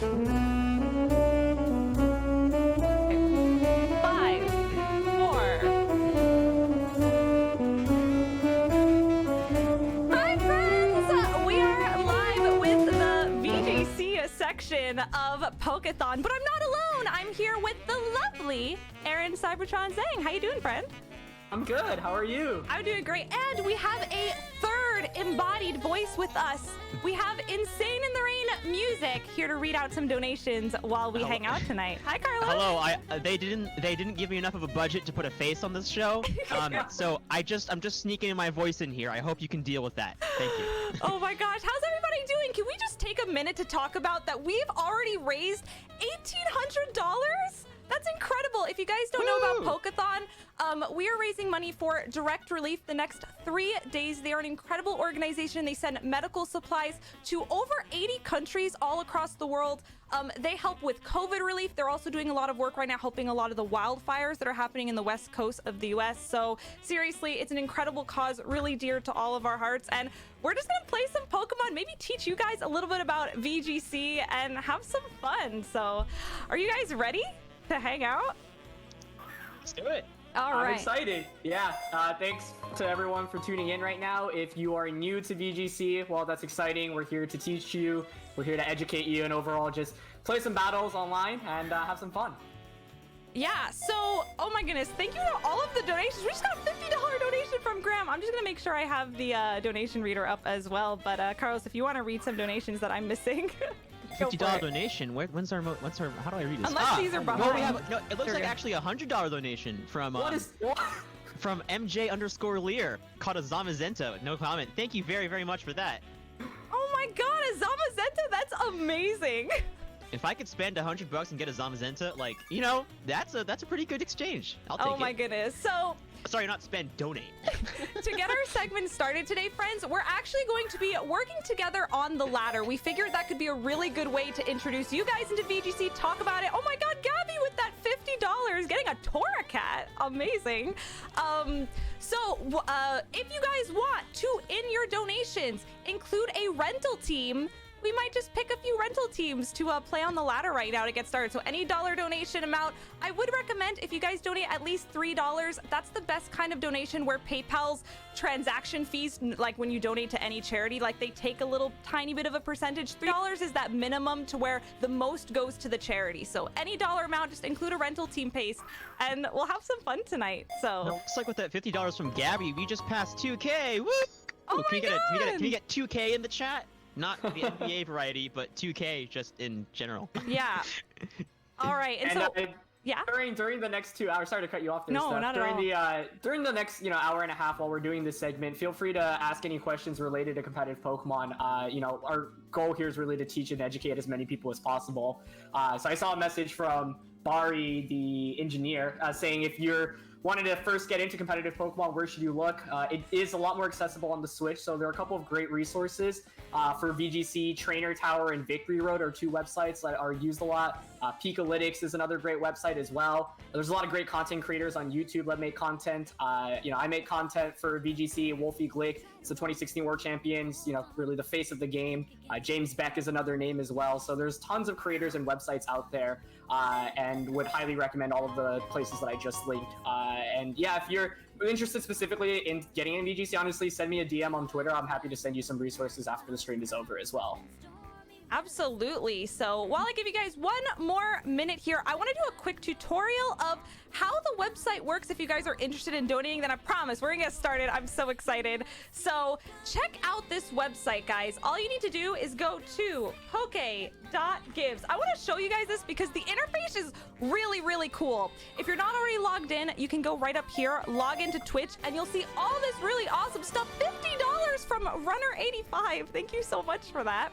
5, 4. Hi, friends! We are live with the VGC section of Pokethon, but I'm not alone. I'm here with the lovely Aaron Cybertron Zhang. How you doing, friend? I'm good. How are you? I'm doing great. And we have a third embodied voice with us. We have Insane in the Rain Music here to read out some donations while we hang out tonight. Hi, Carlos. Hello. They didn't give me enough of a budget to put a face on this show. So I'm just sneaking my voice in here. I hope you can deal with that. Thank you. Oh my gosh, how's everybody doing? Can we just take a minute to talk about that we've already raised $1,800? That's incredible. If you guys don't know about Pokéthon, we are raising money for direct relief the next 3 days. They are an incredible organization. They send medical supplies to over 80 countries all across the world. They help with COVID relief. They're also doing a lot of work right now helping a lot of the wildfires that are happening in the west coast of the US. So seriously, it's an incredible cause, really dear to all of our hearts. And we're just gonna play some Pokemon, maybe teach you guys a little bit about VGC and have some fun. So are you guys ready to hang out? Let's do it. All I'm right. excited. Yeah. Thanks to everyone for tuning in right now. If you are new to VGC, well, that's exciting. We're here to teach you. We're here to educate you and overall just play some battles online and have some fun. Yeah, so, oh my goodness, thank you to all of the donations. We just got a $50 donation from Graham. I'm just gonna make sure I have the donation reader up as well. But Carlos, if you wanna read some donations that I'm missing, go for $50 it. donation. When's our how do I read this? Unless these are no, behind. we have no. It looks There we like go. actually a $100 donation from What? from MJ_Lear called a Zamazenta. No comment. Thank you very, very much for that. Oh my god, a Zamazenta, that's amazing. If I could spend $100 and get a Zamazenta, like, you know, that's a pretty good exchange. I'll take it. Oh my goodness. So, Sorry, not spend, donate. to get our segment started today, friends, we're actually going to be working together on the ladder. We figured that could be a really good way to introduce you guys into VGC, talk about it. Oh my god, Gabby with that $50, getting a Toracat. Amazing. If you guys want to, in your donations, include a rental team, we might just pick a few rental teams to play on the ladder right now to get started. So any dollar donation amount, I would recommend if you guys donate at least $3, that's the best kind of donation where PayPal's transaction fees, like when you donate to any charity, like they take a little tiny bit of a percentage. $3 is that minimum to where the most goes to the charity. So any dollar amount, just include a rental team pace and we'll have some fun tonight. So Looks like with that $50 from Gabby, we just passed 2K. Woo! Oh can my can we God. get 2K in the chat? Not the NBA variety, but 2K just in general. yeah. All right. And so, yeah. During the next 2 hours, sorry to cut you off there. No, Steph. not at all. During the next hour and a half while we're doing this segment, feel free to ask any questions related to competitive Pokemon. Our goal here is really to teach and educate as many people as possible. So I saw a message from Bari, the engineer, saying if you're wanted to first get into competitive Pokemon, where should you look? It is a lot more accessible on the Switch, so there are a couple of great resources for VGC. Trainer Tower and Victory Road are 2 websites that are used a lot. Pikalytics is another great website as well. There's a lot of great content creators on YouTube that make content. I make content for VGC. Wolfie Glick is the 2016 World Champions, really the face of the game. James Beck is another name as well. So there's tons of creators and websites out there, and would highly recommend all of the places that I just linked. And yeah, if you're interested specifically in getting in VGC, honestly, send me a DM on Twitter. I'm happy to send you some resources after the stream is over as well. Absolutely. So while I give you guys one more minute here, I want to do a quick tutorial of how the website works if you guys are interested in donating. Then I promise we're gonna get started. I'm so excited. So check out this website, guys. All you need to do is go to poke.gives. I want to show you guys this because the interface is really, really cool. If you're not already logged in, you can go right up here, log into Twitch, and you'll see all this really awesome stuff. $50 from Runner85. Thank you so much for that.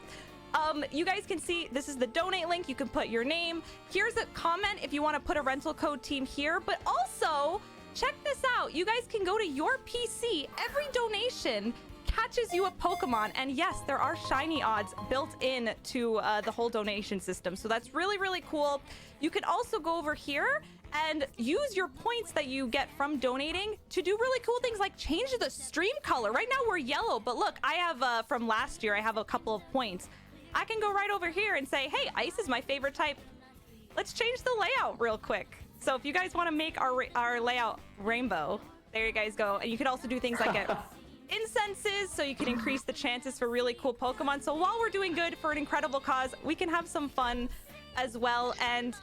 You guys can see this is the donate link. You can put your name. Here's a comment if you want to put a rental code team here, but also check this out. You guys can go to your PC. Every donation catches you a Pokemon, and yes, there are shiny odds built in to the whole donation system. So that's really, really cool. You can also go over here and use your points that you get from donating to do really cool things like change the stream color. Right now we're yellow, but look, I have from last year, I have a couple of points. I can go right over here and say, hey, ice is my favorite type. Let's change the layout real quick. So if you guys want to make our layout rainbow, there you guys go. And you can also do things like get incenses, so you can increase the chances for really cool Pokemon. So while we're doing good for an incredible cause, we can have some fun as well. And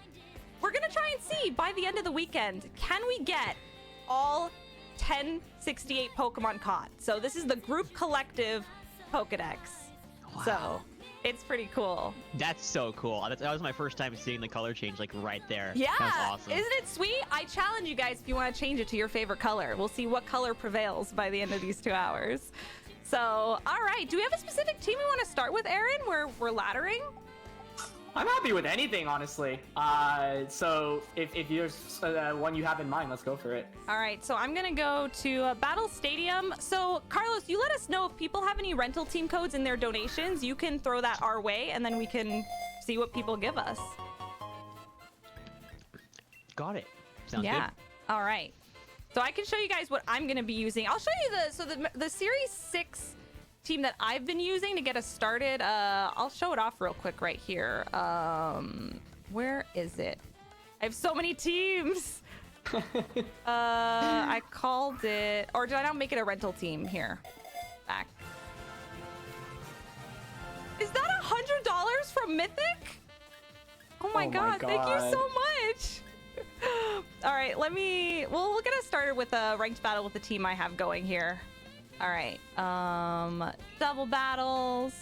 we're going to try and see by the end of the weekend, can we get all 1068 Pokemon caught? So this is the group collective Pokedex. Wow. So it's pretty cool. That's so cool. That was my first time seeing the color change, like right there. Yeah, That was awesome. Isn't it sweet? I challenge you guys if you want to change it to your favorite color. We'll see what color prevails by the end of these 2 hours. So, all right. Do we have a specific team we want to start with, Aaron? We're laddering? I'm happy with anything, honestly. So if there's one you have in mind, let's go for it. All right, so I'm gonna go to Battle Stadium. So Carlos, you let us know if people have any rental team codes in their donations. You can throw that our way, and then we can see what people give us. Got it. Sounds Yeah. good. All right. So I can show you guys what I'm gonna be using. I'll show you the Series 6 team that I've been using to get us started. I'll show it off real quick right here. Where is it? I have so many teams. I called it, or did I not make it a rental team? Here, back. Is that $100 from Mythic? Oh my god, thank you so much. All right, we'll get us started with a ranked battle with the team I have going here. All right, double battles.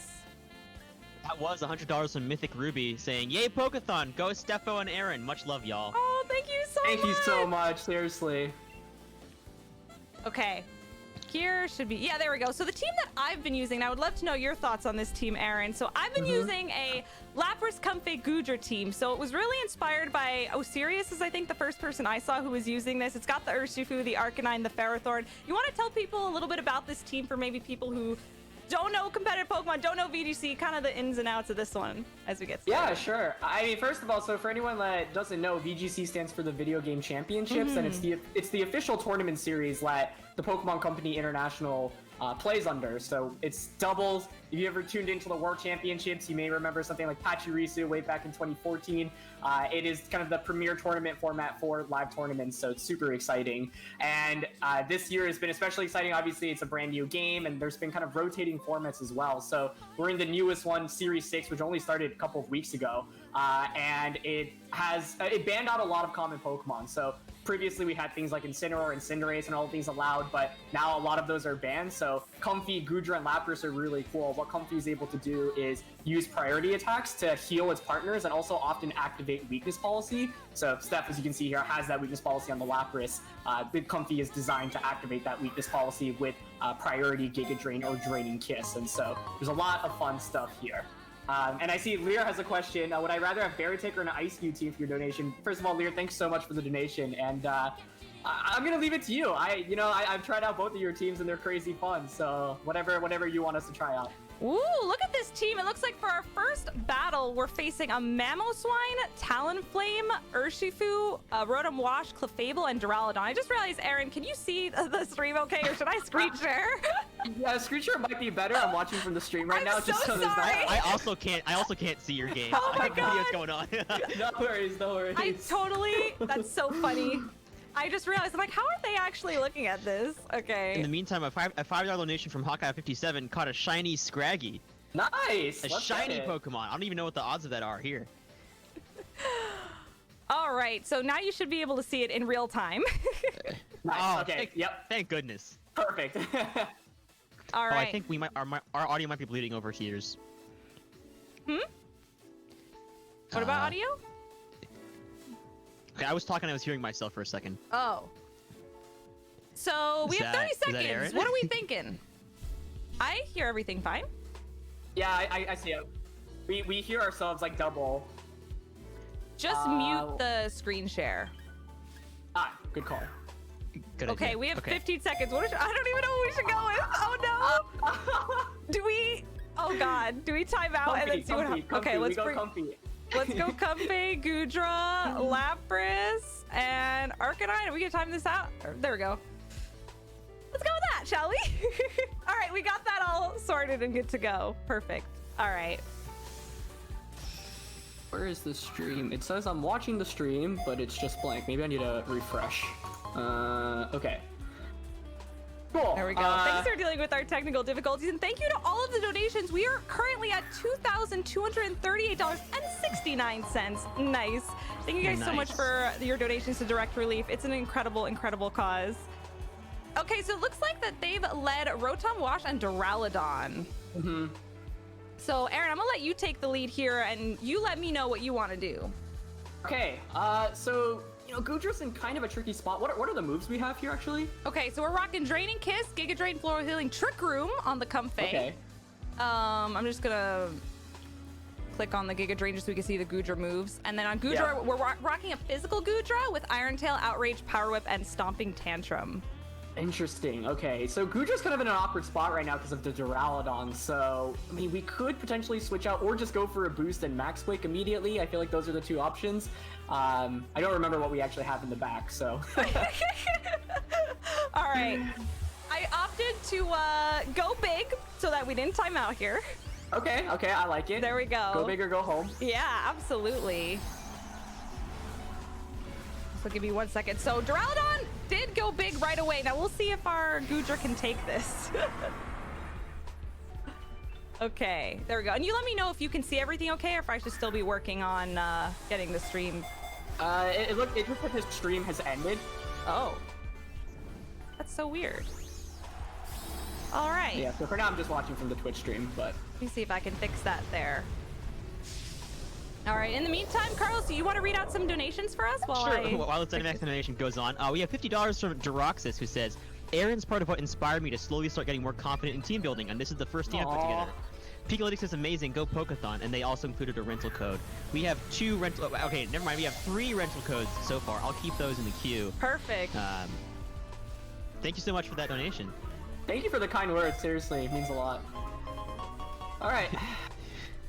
That was $100 from Mythic Ruby saying, "Yay, Pokethon! Go Steffo and Aaron. Much love, y'all." Oh, thank you so much. Thank you so much, seriously. Okay, here should be, yeah, there we go. So the team that I've been using, I would love to know your thoughts on this team, Aaron. So I've been using a Lapras Comfey Gudra team. So it was really inspired by Osiris, is I think the first person I saw who was using this. It's got the Urshifu, the Arcanine, the Ferrothorn. You want to tell people a little bit about this team for maybe people who don't know competitive Pokemon, don't know VGC, kind of the ins and outs of this one as we get started. Yeah, sure. I mean, first of all, so for anyone that doesn't know, VGC stands for the Video Game Championships, and it's the official tournament series that the Pokemon Company International plays under. So it's doubles. If you ever tuned into the World Championships, you may remember something like Pachirisu way back in 2014. It is kind of the premier tournament format for live tournaments, so it's super exciting. And this year has been especially exciting. Obviously, it's a brand new game, and there's been kind of rotating formats as well. So we're in the newest one, Series 6, which only started a couple of weeks ago. And it banned out a lot of common Pokemon. So previously we had things like Incineroar and Cinderace and all of these allowed, but now a lot of those are banned. So Comfey, Gudra, and Lapras are really cool. What Comfey is able to do is use priority attacks to heal its partners and also often activate weakness policy. So Steph, as you can see here, has that weakness policy on the Lapras. The Comfey is designed to activate that weakness policy with priority Giga Drain or Draining Kiss. And so there's a lot of fun stuff here. And I see Lear has a question. Would I rather have Baratick or an Ice Cube team for your donation? First of all, Lear, thanks so much for the donation. And I'm gonna leave it to you. I've tried out both of your teams and they're crazy fun. So whatever you want us to try out. Ooh, look at this team. It looks like for our first battle, we're facing a Mamoswine, Talonflame, Urshifu, Rotom Wash, Clefable, and Duraludon. I just realized, Aaron, can you see the stream okay, or should I screen share? Yeah, screen share might be better. I'm watching from the stream right now. I'm so there's sorry. I also can't see your game. Oh my I have no idea what's going on. No worries, no worries. That's so funny. I just realized, I'm like, how are they actually looking at this? Okay. In the meantime, a $5 donation from Hawkeye57 caught a shiny Scraggy. Nice. A shiny Pokemon. I don't even know what the odds of that are here. All right, so now you should be able to see it in real time. Nice. Okay. Yep. Thank goodness. Perfect. All right. Oh, I think our audio might be bleeding over here's. What about audio? Okay, I was talking, I was hearing myself for a second. Oh. So we have 30 seconds. Aaron? What are we thinking? I hear everything fine. Yeah, I see it. We hear ourselves like double. Just mute the screen share. Good call. Good Okay, idea. we have 15 seconds. I don't even know what we should go with. Oh no. Do we? Oh god. Do we time out and then see what happens? Okay, let's bring. Let's go Comfey, Gudra, Lapras, and Arcanine. Are we gonna time this out? There we go. Let's go with that, shall we? All right, we got that all sorted and good to go. Perfect. All right. Where is the stream? It says I'm watching the stream, but it's just blank. Maybe I need to refresh. Okay. Cool. There we go. Thanks for dealing with our technical difficulties, and thank you to all of the donations. We are currently at $2,238.69. Nice. Thank you guys so much for your donations to Direct Relief. It's an incredible, incredible cause. Okay, so it looks like that they've led Rotom Wash and Duraludon. So, Aaron, I'm gonna let you take the lead here, and you let me know what you want to do. Okay, so, you know, Goodra's in kind of a tricky spot. What are the moves we have here, actually? Okay, so we're rocking Draining Kiss, Giga Drain, Floral Healing, Trick Room on the Comfey. Okay. I'm just gonna click on the Giga Drain just so we can see the Goodra moves. And then on Goodra, we're rocking a physical Goodra with Iron Tail, Outrage, Power Whip, and Stomping Tantrum. Interesting. Okay, so Goodra's kind of in an awkward spot right now because of the Duraludon. So, I mean, we could potentially switch out or just go for a boost and Max Quake immediately. I feel like those are the two options. I don't remember what we actually have in the back, so. All right. I opted to go big so that we didn't time out here. Okay, I like it. There we go. Go big or go home. Yeah, absolutely. So give me 1 second. So Duraludon did go big right away. Now we'll see if our Goodra can take this. Okay, there we go. And you let me know if you can see everything okay, or if I should still be working on getting the stream. It looks like his stream has ended. Oh. That's so weird. All right. Yeah, so for now I'm just watching from the Twitch stream, but. Let me see if I can fix that there. All right, in the meantime, Carlos, do you want to read out some donations for us? While the next donation goes on, we have $50 from Deroxys, who says, Aaron's part of what inspired me to slowly start getting more confident in team building, and this is the first team I put together. Pikalytics is amazing, go Pokéthon, and they also included a rental code. We have 2 rental, okay, never mind, we have 3 rental codes so far. I'll keep those in the queue. Perfect. Thank you so much for that donation. Thank you for the kind words, seriously, it means a lot. All right.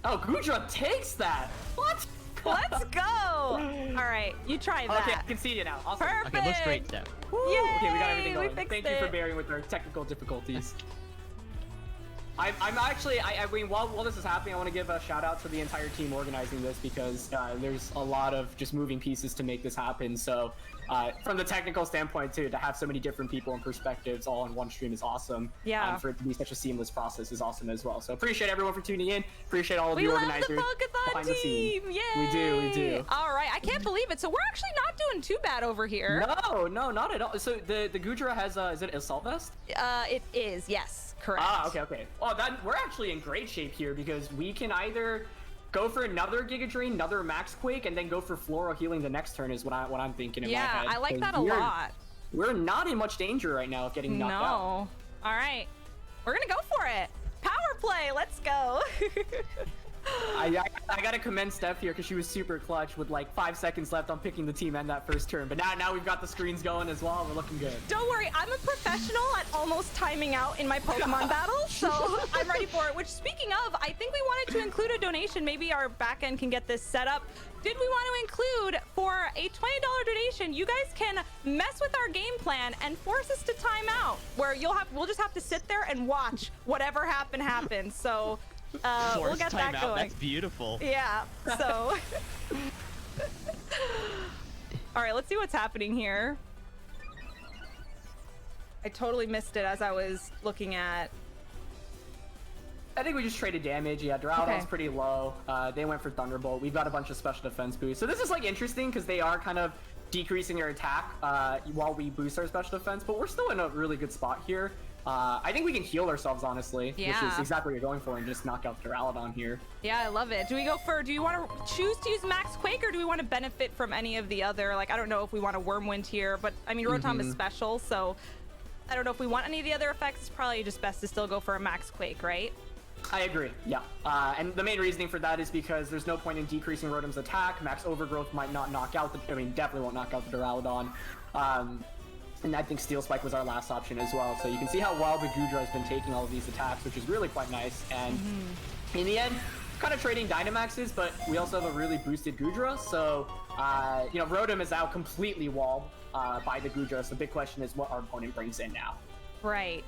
Oh, Goodra takes that! What? Let's go! All right, you try that. Okay, I can see you now. Awesome. Perfect! Okay, looks great, Steph. Yay! Okay, we got everything going. Thank you for bearing with our technical difficulties. I'm actually, I mean, while this is happening, I want to give a shout out to the entire team organizing this because there's a lot of just moving pieces to make this happen. So from the technical standpoint too, to have so many different people and perspectives all in one stream is awesome. Yeah. For it to be such a seamless process is awesome as well. So appreciate everyone for tuning in. Appreciate all of we the love organizers the Pokéthon behind the scene. Yay! We do. All right, I can't believe it. So we're actually not doing too bad over here. No, not at all. So the Goodra has is it Assault Vest? It is, yes. Correct. Okay. Well, we're actually in great shape here because we can either go for another Giga Drain, another Max Quake, and then go for Floral Healing the next turn is what I'm thinking in my head. Yeah, I like that a lot. We're not in much danger right now of getting knocked out. No. All right. We're going to go for it. Power play. Let's go. I gotta commend Steph here because she was super clutch with like 5 seconds left on picking the team and that first turn. But now we've got the screens going as well. We're looking good. Don't worry, I'm a professional at almost timing out in my Pokemon battles, so I'm ready for it. Which, speaking of, I think we wanted to include a donation. Maybe our back end can get this set up. Did we want to include for a $20 donation? You guys can mess with our game plan and force us to time out, where we'll just have to sit there and watch whatever happens. So. We'll get that going. That's beautiful. Yeah, so. All right, let's see what's happening here. I totally missed it as I was looking at. I think we just traded damage. Yeah, Duraludon's pretty low. They went for Thunderbolt. We've got a bunch of special defense boosts. So this is like interesting because they are kind of decreasing their attack while we boost our special defense, but we're still in a really good spot here. I think we can heal ourselves, honestly, which is exactly what you're going for, and just knock out Duraludon here. Yeah, I love it. Do you want to choose to use Max Quake, or do we want to benefit from any of the other, like, I don't know if we want a Wormwind here, but, I mean, Rotom is special, so I don't know if we want any of the other effects. It's probably just best to still go for a Max Quake, right? I agree, yeah. And the main reasoning for that is because there's no point in decreasing Rotom's attack. Max Overgrowth might not knock out definitely won't knock out the Duraludon. And I think Steel Spike was our last option as well. So you can see how well the Goodra has been taking all of these attacks, which is really quite nice. And in the end, kind of trading Dynamaxes, but we also have a really boosted Goodra. So, you know, Rotom is out completely walled by the Goodra. So the big question is what our opponent brings in now. Right.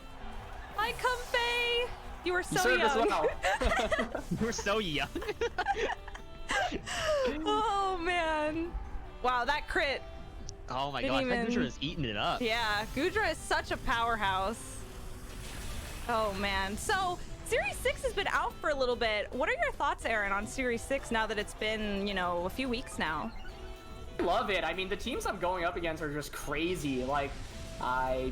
Hi, Comfey! You were so young. As well. You were so young. Oh man. Wow, that crit. Oh my Didn't gosh, that even- Gudra is eating it up. Yeah, Gudra is such a powerhouse. Oh man. So Series 6 has been out for a little bit. What are your thoughts, Aaron, on Series 6 now that it's been, you know, a few weeks now? Love it. I mean, the teams I'm going up against are just crazy. Like, I,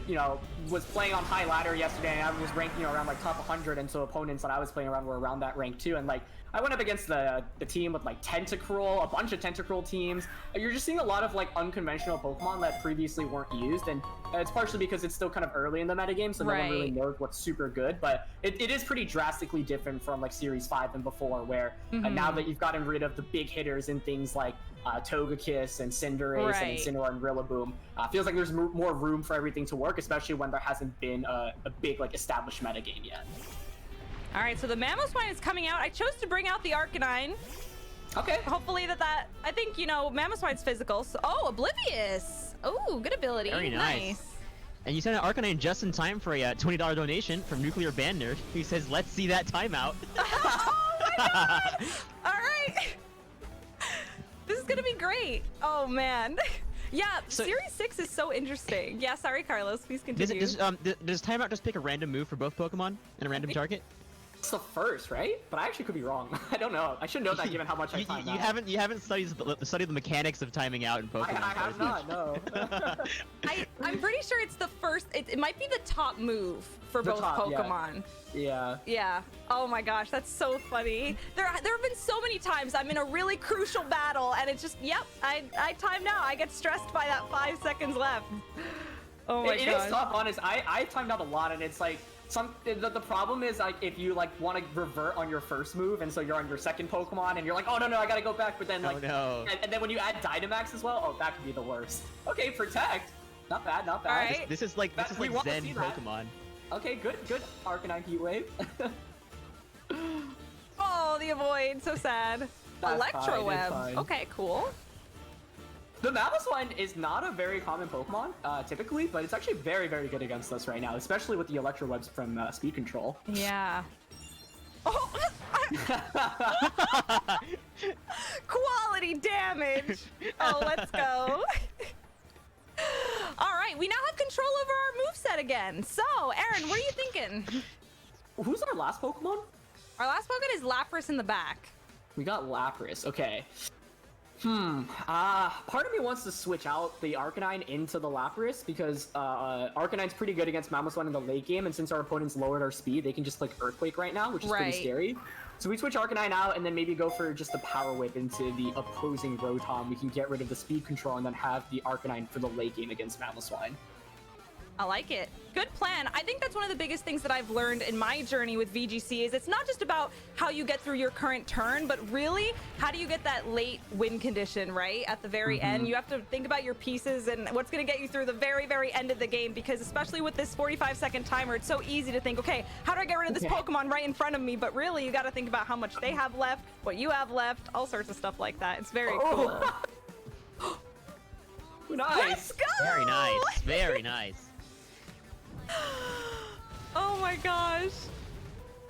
was playing on high ladder yesterday, and I was ranking around like top 100, and so opponents that I was playing around were around that rank too. And like, I went up against the team with like Tentacruel, a bunch of Tentacruel teams. You're just seeing a lot of like unconventional Pokemon that previously weren't used, and it's partially because it's still kind of early in the metagame, so no one really knows what's super good. But it is pretty drastically different from like Series 5 and before, where now that you've gotten rid of the big hitters in things like Togekiss and Cinderace and Incineroar and Rillaboom, feels like there's more room for everything to work, especially when there hasn't been a big like established metagame yet. All right, so the Mamoswine is coming out. I chose to bring out the Arcanine. Okay. Hopefully that I think, Mamoswine's physical. So, Oblivious. Oh, good ability. Very nice. And you sent an Arcanine just in time for a $20 donation from Nuclear Band Nerd, who says, "Let's see that timeout." Oh my god! All right. This is gonna be great. Oh man. Yeah, So- Series 6 is so interesting. Yeah, sorry, Carlos. Please continue. Does timeout just pick a random move for both Pokemon and a random target? It's the first, right? But I actually could be wrong. I don't know. I should know that given how much I timed out. You haven't studied the mechanics of timing out in Pokemon. I have not, no. I'm pretty sure it's the first. It might be the top move for The both top, yeah. Pokemon. Yeah. Yeah. Oh my gosh, that's so funny. There have been so many times I'm in a really crucial battle, and it's just, yep, I timed out. I get stressed by that 5 seconds left. Oh my It god. is tough, honest. I timed out a lot, and it's like the problem is like if you like want to revert on your first move, and so you're on your second Pokemon, and you're like, oh no, I gotta go back, but then like, Oh no. and then when you add Dynamax as well, oh that could be the worst. Okay, Protect. Not bad, not bad. All right. This is like We want to Zen see that. Pokemon. Okay, good. Arcanine Heat Wave. Oh, the avoid, so sad. That's Electro fine, it's Web. fine. Okay, cool. The Mamoswine is not a very common Pokemon, typically, but it's actually very, very good against us right now, especially with the Electro Webs from Speed Control. Yeah. Oh, quality damage. Oh, let's go. All right, we now have control over our moveset again. So, Aaron, what are you thinking? Who's our last Pokemon? Our last Pokemon is Lapras in the back. We got Lapras, okay. Part of me wants to switch out the Arcanine into the Lapras because Arcanine's pretty good against Mamoswine in the late game, and since our opponents lowered our speed, they can just click Earthquake right now, which is pretty scary. So we switch Arcanine out and then maybe go for just the Power Whip into the opposing Rotom. We can get rid of the speed control and then have the Arcanine for the late game against Mamoswine. I like it. Good plan. I think that's one of the biggest things that I've learned in my journey with VGC is it's not just about how you get through your current turn, but really how do you get that late win condition, right? At the very end, you have to think about your pieces and what's going to get you through the very, very end of the game, because especially with this 45-second timer, it's so easy to think, okay, how do I get rid of this Pokemon right in front of me? But really, you got to think about how much they have left, what you have left, all sorts of stuff like that. It's very cool. Nice. Let's go! Very nice. Very nice. Oh my gosh.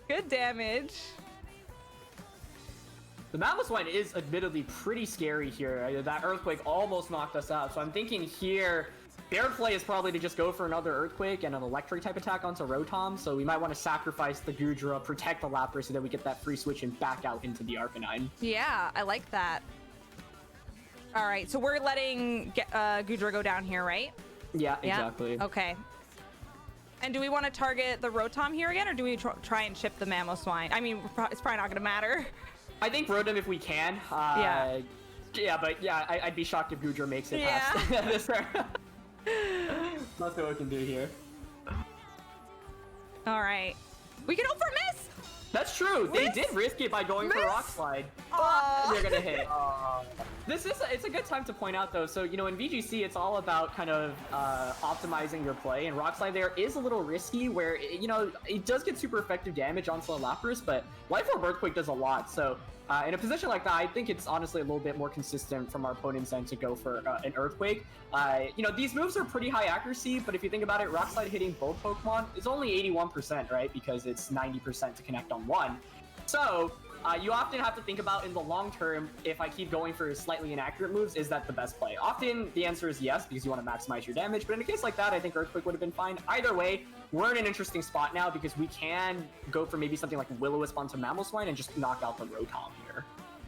Good damage. The Mamoswine is admittedly pretty scary here. That Earthquake almost knocked us out, so I'm thinking here, their play is probably to just go for another Earthquake and an Electric type attack onto Rotom, so we might want to sacrifice the Gudra, protect the Lapras, so that we get that free switch and back out into the Arcanine. Yeah, I like that. All right, so we're letting Gudra go down here, right? Yeah, exactly. Okay. And do we want to target the Rotom here again, or do we try and chip the Mamoswine? I mean, it's probably not going to matter. I think Rotom if we can. Yeah. Yeah, but yeah, I'd be shocked if Gudra makes it Yeah. past this turn. That's what we can do here. All right. We can hope for a miss! That's true. They Miss? did risk it by going for Miss? Rock Slide. Aw. They're gonna hit. It's a good time to point out though. So in VGC, it's all about kind of optimizing your play, and Rock Slide there is a little risky, where it does get super effective damage onto the Lapras, but Life Orb Earthquake does a lot. So in a position like that, I think it's honestly a little bit more consistent from our opponent's end to go for an Earthquake. These moves are pretty high accuracy, but if you think about it, Rock Slide hitting both Pokemon is only 81%, right? Because it's 90% to connect on one. So you often have to think about in the long term, if I keep going for slightly inaccurate moves, is that the best play? Often the answer is yes, because you want to maximize your damage, but in a case like that, I think Earthquake would have been fine. Either way, we're in an interesting spot now because we can go for maybe something like Will-O-Wisp onto Mamoswine and just knock out the Rotom here.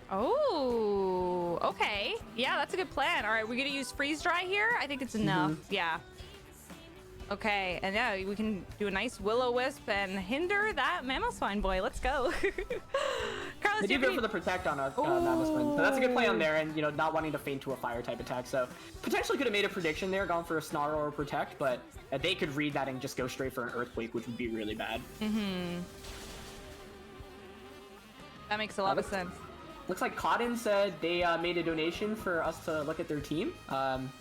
Oh, okay. Yeah, that's a good plan. All right, we're gonna use Freeze Dry here. I think it's enough. Yeah. Okay, and yeah, we can do a nice Will-O-Wisp and hinder that Mamoswine boy. Let's go. Carlos, They do go for the Protect on our Mamoswine, so that's a good play on there, and you know, not wanting to feint to a Fire type attack. So potentially could have made a prediction there, gone for a Snarl or a Protect, but they could read that and just go straight for an Earthquake, which would be really bad. That makes a lot of sense. Looks like Cotton said they made a donation for us to look at their team.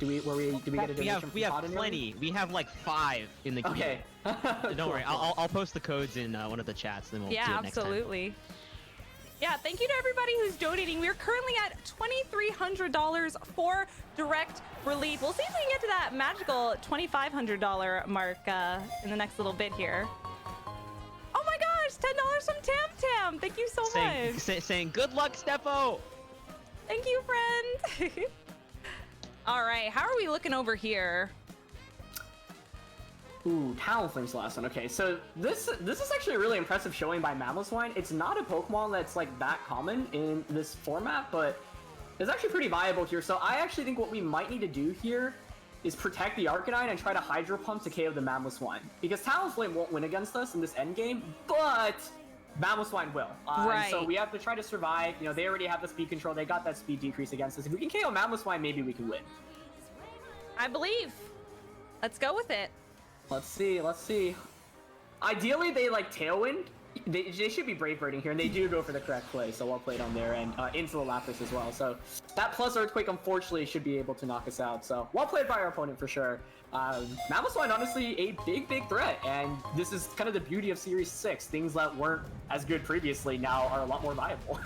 Do we get a donation from We have Cotton? plenty. We have like 5 in the queue. Okay. Don't worry. I'll post the codes in one of the chats, then we'll do it next time. Absolutely. Yeah, thank you to everybody who's donating. We're currently at $2,300 for direct relief. We'll see if we can get to that magical $2,500 mark in the next little bit here. Oh my gosh, $10 from Tam Tam. Thank you so much. Saying good luck, Steffo. Thank you, friend. All right, how are we looking over here? Ooh, Talonflame's the last one. Okay, so this is actually a really impressive showing by Mamoswine. It's not a Pokemon that's like that common in this format, but it's actually pretty viable here. So I actually think what we might need to do here is protect the Arcanine and try to Hydro Pump to KO the Mamoswine. Because Talonflame won't win against us in this endgame, but Mamoswine will. Right. So we have to try to survive. You know, they already have the speed control. They got that speed decrease against us. If we can KO Mamoswine, maybe we can win. I believe. Let's go with it. Let's see. Ideally, they like Tailwind. They should be Brave Birding here, and they do go for the correct play, so well played on their end. Into the Lapras as well. So that plus Earthquake, unfortunately, should be able to knock us out. So well played by our opponent for sure. Mamoswine, honestly, a big threat, and this is kind of the beauty of Series 6. Things that weren't as good previously now are a lot more viable.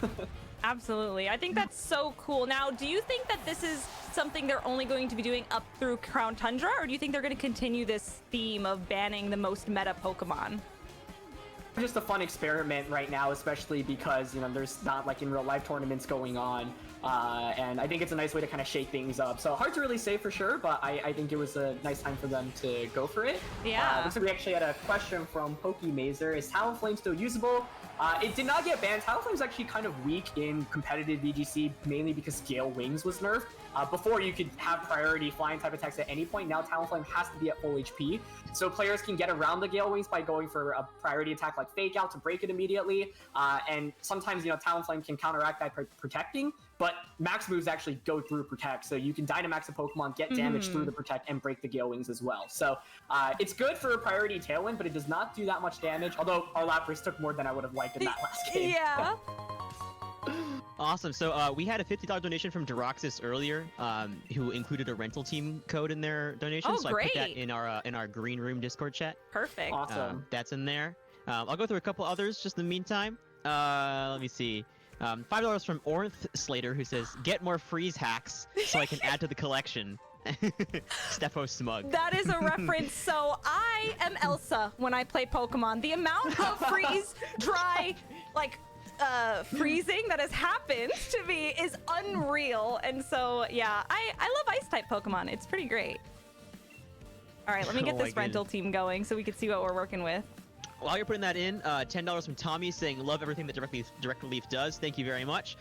Absolutely. I think that's so cool. Now, do you think that this is something they're only going to be doing up through Crown Tundra, or do you think they're going to continue this theme of banning the most meta Pokemon? Just a fun experiment right now, especially because, you know, there's not like in real life tournaments going on. And I think it's a nice way to kind of shake things up. So hard to really say for sure, but I think it was a nice time for them to go for it. Yeah. Looks like we actually had a question from Pokemazer. Is Talonflame still usable? It did not get banned. Talonflame's actually kind of weak in competitive VGC, mainly because Gale Wings was nerfed. Before you could have priority flying type attacks at any point. Now Talonflame has to be at full HP. So players can get around the Gale Wings by going for a priority attack like Fake Out to break it immediately. And sometimes, you know, Talonflame can counteract that by protecting, but max moves actually go through Protect. So you can Dynamax a Pokemon, get damage through the Protect, and break the Gale Wings as well. So it's good for a priority Tailwind, but it does not do that much damage. Although our Lapras took more than I would have liked in that last game. Yeah. Awesome. So we had a $50 donation from Deroxys earlier, who included a rental team code in their donation. Oh, so great. I put that in our green room Discord chat. Perfect. Awesome. That's in there. I'll go through a couple others just in the meantime. Let me see. $5 from Ornth Slater, who says, "Get more freeze hacks so I can add to the collection." Steffo smug. That is a reference. So I am Elsa when I play Pokemon. The amount of freeze, dry, like freezing that has happened to me is unreal. And so yeah, I love ice type Pokemon. It's pretty great. All right, let me get this rental team going so we can see what we're working with. While you're putting that in, $10 from Tommy saying, "Love everything that Direct Relief does. Thank you very much."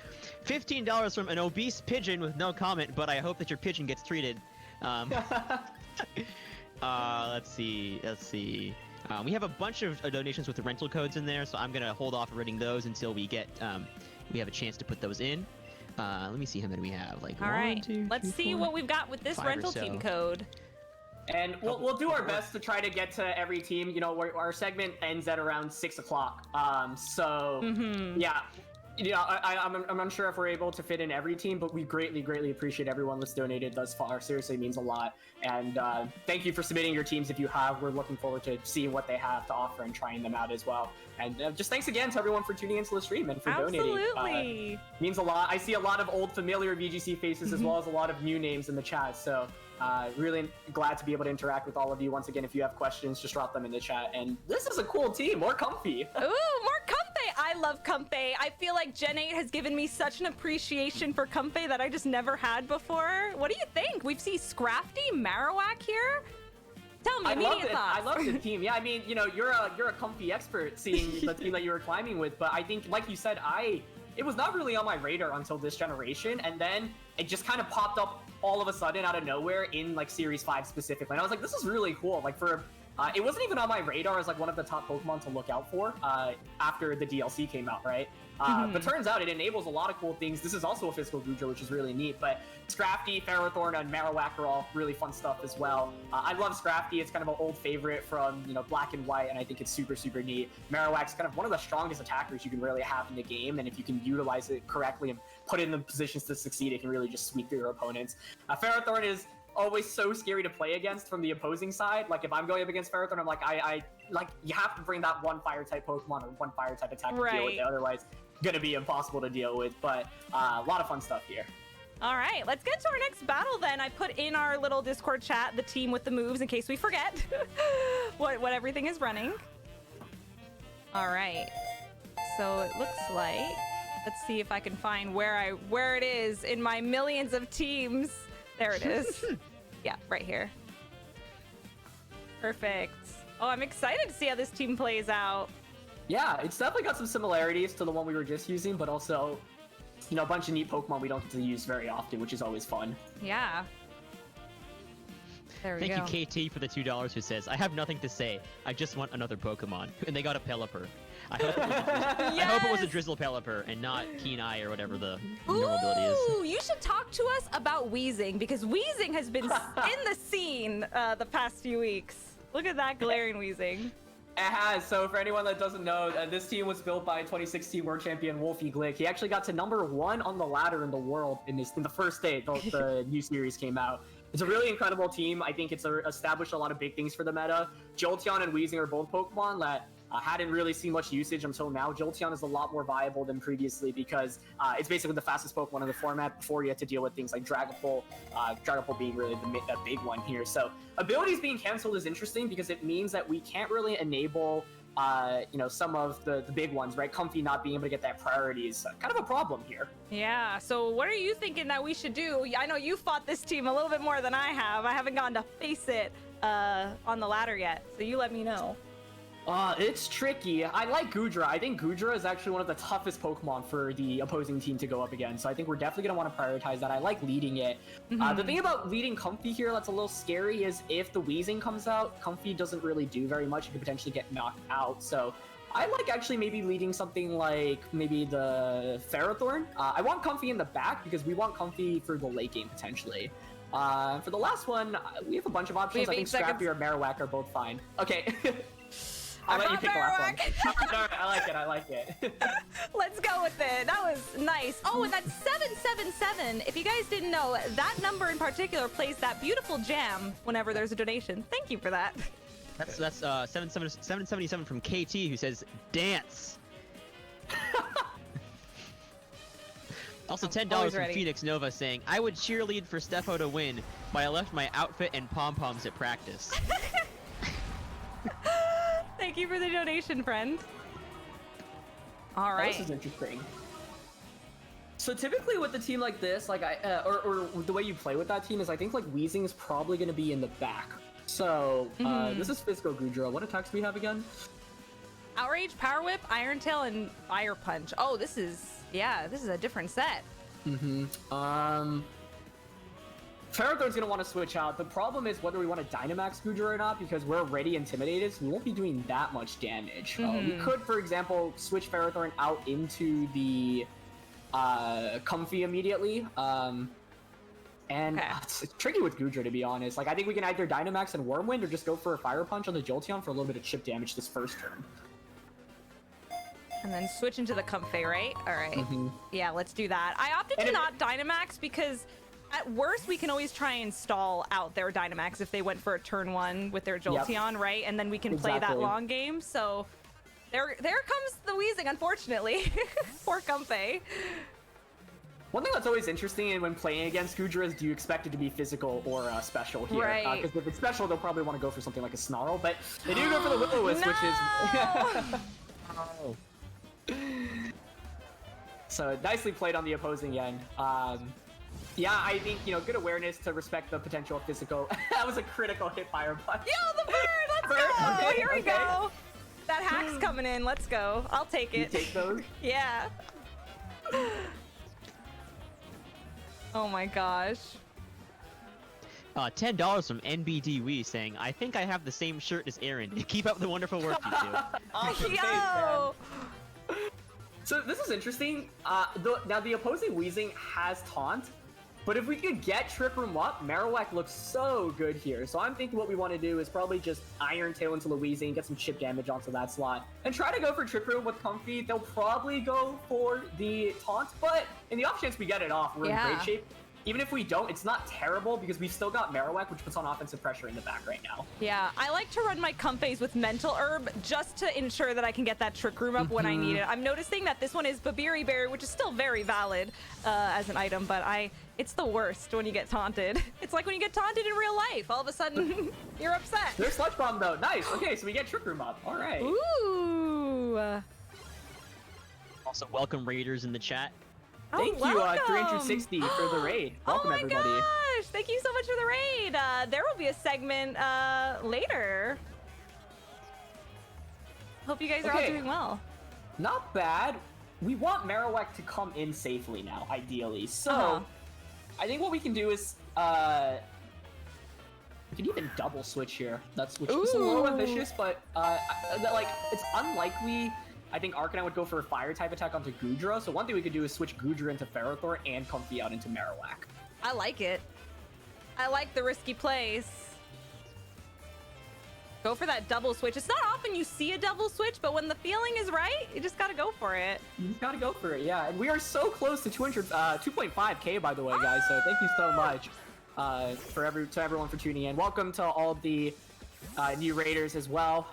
$15 from an obese pigeon with no comment, but I hope that your pigeon gets treated. Let's see. We have a bunch of donations with the rental codes in there, so I'm gonna hold off reading those until we get we have a chance to put those in. Let me see how many we have. Like, all right, let's see what we've got with this rental team code. And we'll do our best to try to get to every team. You know, our segment ends at around 6 o'clock. Yeah. You know, I'm unsure if we're able to fit in every team, but we greatly appreciate everyone that's donated thus far. Seriously, means a lot. And thank you for submitting your teams if you have. We're looking forward to seeing what they have to offer and trying them out as well. And just thanks again to everyone for tuning into the stream and for donating. Absolutely. Means a lot. I see a lot of old familiar VGC faces as well as a lot of new names in the chat. So really glad to be able to interact with all of you. Once again, if you have questions, just drop them in the chat. And this is a cool team, more comfy. Ooh, more comfy. I I love Comfey. I feel like Gen 8 has given me such an appreciation for Comfey that I just never had before. What do you think? We've seen Scrafty, Marowak here. Tell me, immediate thoughts. I love the team. Yeah, I mean, you know, you're a Comfey expert seeing the team that you were climbing with, but I think, like you said, it was not really on my radar until this generation, and then it just kind of popped up all of a sudden out of nowhere in like Series 5 specifically. And I was like, this is really cool. Like it wasn't even on my radar as like one of the top Pokemon to look out for after the DLC came out, right? But turns out it enables a lot of cool things. This is also a physical Goodra, which is really neat. But Scrafty, Ferrothorn, and Marowak are all really fun stuff as well. I love Scrafty. It's kind of an old favorite from, you know, Black and White, and I think it's super, super neat. Marowak's kind of one of the strongest attackers you can really have in the game, and if you can utilize it correctly and put it in the positions to succeed, it can really just sweep through your opponents. Ferrothorn is always so scary to play against from the opposing side. Like, if I'm going up against Ferrothorn, I'm like, I like, you have to bring that one fire type Pokemon or one fire type attack to deal with it, otherwise gonna be impossible to deal with. But a lot of fun stuff here. All right, let's get to our next battle then. I put in our little Discord chat the team with the moves in case we forget what everything is running. All right, so it looks like, let's see if I can find where it is in my millions of teams. There it is. Yeah, right here. Perfect. Oh, I'm excited to see how this team plays out. Yeah, it's definitely got some similarities to the one we were just using, but also, you know, a bunch of neat Pokemon we don't get to use very often, which is always fun. Yeah. There we go. Thank you, KT, for the $2 who says, I have nothing to say. I just want another Pokemon. And they got a Pelipper. I hope it was a Drizzle Pelipper and not Keen Eye or whatever the normal ability is. Ooh, you should talk to us about Weezing, because Weezing has been in the scene the past few weeks. Look at that glaring Weezing. It has. So for anyone that doesn't know, this team was built by 2016 World Champion Wolfie Glick. He actually got to #1 on the ladder in the world in the first day the new series came out. It's a really incredible team. I think it's established a lot of big things for the meta. Jolteon and Weezing are both Pokemon that hadn't really seen much usage until now. Jolteon is a lot more viable than previously because it's basically the fastest Pokemon in the format before you had to deal with things like Dragapult, Dragapult being really the big one here. So abilities being canceled is interesting because it means that we can't really enable you know, some of the big ones, right? Comfey not being able to get that priority is kind of a problem here. Yeah, so what are you thinking that we should do? I know you fought this team a little bit more than I have. I haven't gotten to face it on the ladder yet, so you let me know. It's tricky. I like Goodra. I think Goodra is actually one of the toughest Pokemon for the opposing team to go up against. So I think we're definitely going to want to prioritize that. I like leading it. The thing about leading Comfey here that's a little scary is if the Weezing comes out, Comfey doesn't really do very much. It could potentially get knocked out. So I like actually maybe leading something like maybe the Ferrothorn. I want Comfey in the back because we want Comfey for the late game potentially. For the last one, we have a bunch of options. I think Scrafty or Marowak are both fine. Okay. I'll let you pick the last one. I like it. Let's go with it. That was nice. Oh, and that's 777. If you guys didn't know, that number in particular plays that beautiful jam whenever there's a donation. Thank you for that. That's 777 from KT who says, dance. Also $10 from Phoenix Nova saying, I would cheerlead for Stefo to win, but I left my outfit and pom-poms at practice. Thank you for the donation, friend. All right. This is interesting. So typically with a team like this, like or the way you play with that team is I think like Weezing is probably going to be in the back. So this is Physical Goodra. What attacks do we have again? Outrage, Power Whip, Iron Tail, and Fire Punch. Oh, this is a different set. Ferrothorn's gonna want to switch out. The problem is whether we want to Dynamax Goodra or not, because we're already intimidated, so we won't be doing that much damage. We could, for example, switch Ferrothorn out into the Comfey immediately. It's tricky with Goodra, to be honest. Like, I think we can either Dynamax and Wormwind or just go for a Fire Punch on the Jolteon for a little bit of chip damage this first turn. And then switch into the Comfey, right? All right. Yeah, let's do that. I opted to not Dynamax because at worst, we can always try and stall out their Dynamax if they went for a turn 1 with their Jolteon, right? And then we can play that long game. So there comes the Weezing, unfortunately. Poor Comfey. One thing that's always interesting when playing against Goodra is do you expect it to be physical or special here? Right. Because if it's special, they'll probably want to go for something like a Snarl, but they do go for the Will-O-Wisp, which is... So nicely played on the opposing end. Yeah, I think, good awareness to respect the potential of physical. That was a critical hit fire punch. Yo, the bird! Let's go! Okay, Here we okay. go. That hack's coming in. Let's go. I'll take You it. take those? Yeah. Oh my gosh. $10 from NBDWE saying, I think I have the same shirt as Aaron. Keep up the wonderful work you do. Awesome. Thanks, Yo! man. So this is interesting. Now the opposing Weezing has taunt, but if we could get Trick Room up, Marowak looks so good here. So I'm thinking what we want to do is probably just Iron Tail into the Weezing, get some chip damage onto that slot, and try to go for Trick Room with Comfy. They'll probably go for the taunt, but in the off chance we get it off, we're in great shape. Even if we don't, it's not terrible because we've still got Marowak, which puts on offensive pressure in the back right now. Yeah, I like to run my Comfeys with Mental Herb just to ensure that I can get that Trick Room up when I need it. I'm noticing that this one is Babiri Berry, which is still very valid as an item, but it's the worst when you get taunted. It's like when you get taunted in real life. All of a sudden, you're upset. There's Sludge Bomb though. Nice. Okay, so we get Trick Room up. All right. Ooh. Also, welcome Raiders in the chat. Thank you, welcome. 360 for the raid. Welcome, oh my everybody. gosh! Thank you so much for the raid. There will be a segment later. Hope you guys are all doing well. Not bad. We want Marowak to come in safely now, ideally. So, I think what we can do is, we can even double switch here. That's which is a little ambitious, but it's unlikely. I think Arcanine would go for a fire type attack onto Goodra. So one thing we could do is switch Goodra into Ferrothor and Comfy out into Marowak. I like it. I like the risky plays. Go for that double switch. It's not often you see a double switch, but when the feeling is right, you just gotta go for it. You just gotta go for it, yeah. And we are so close to 2.5K, by the way, guys. So thank you so much to everyone for tuning in. Welcome to all the new raiders as well.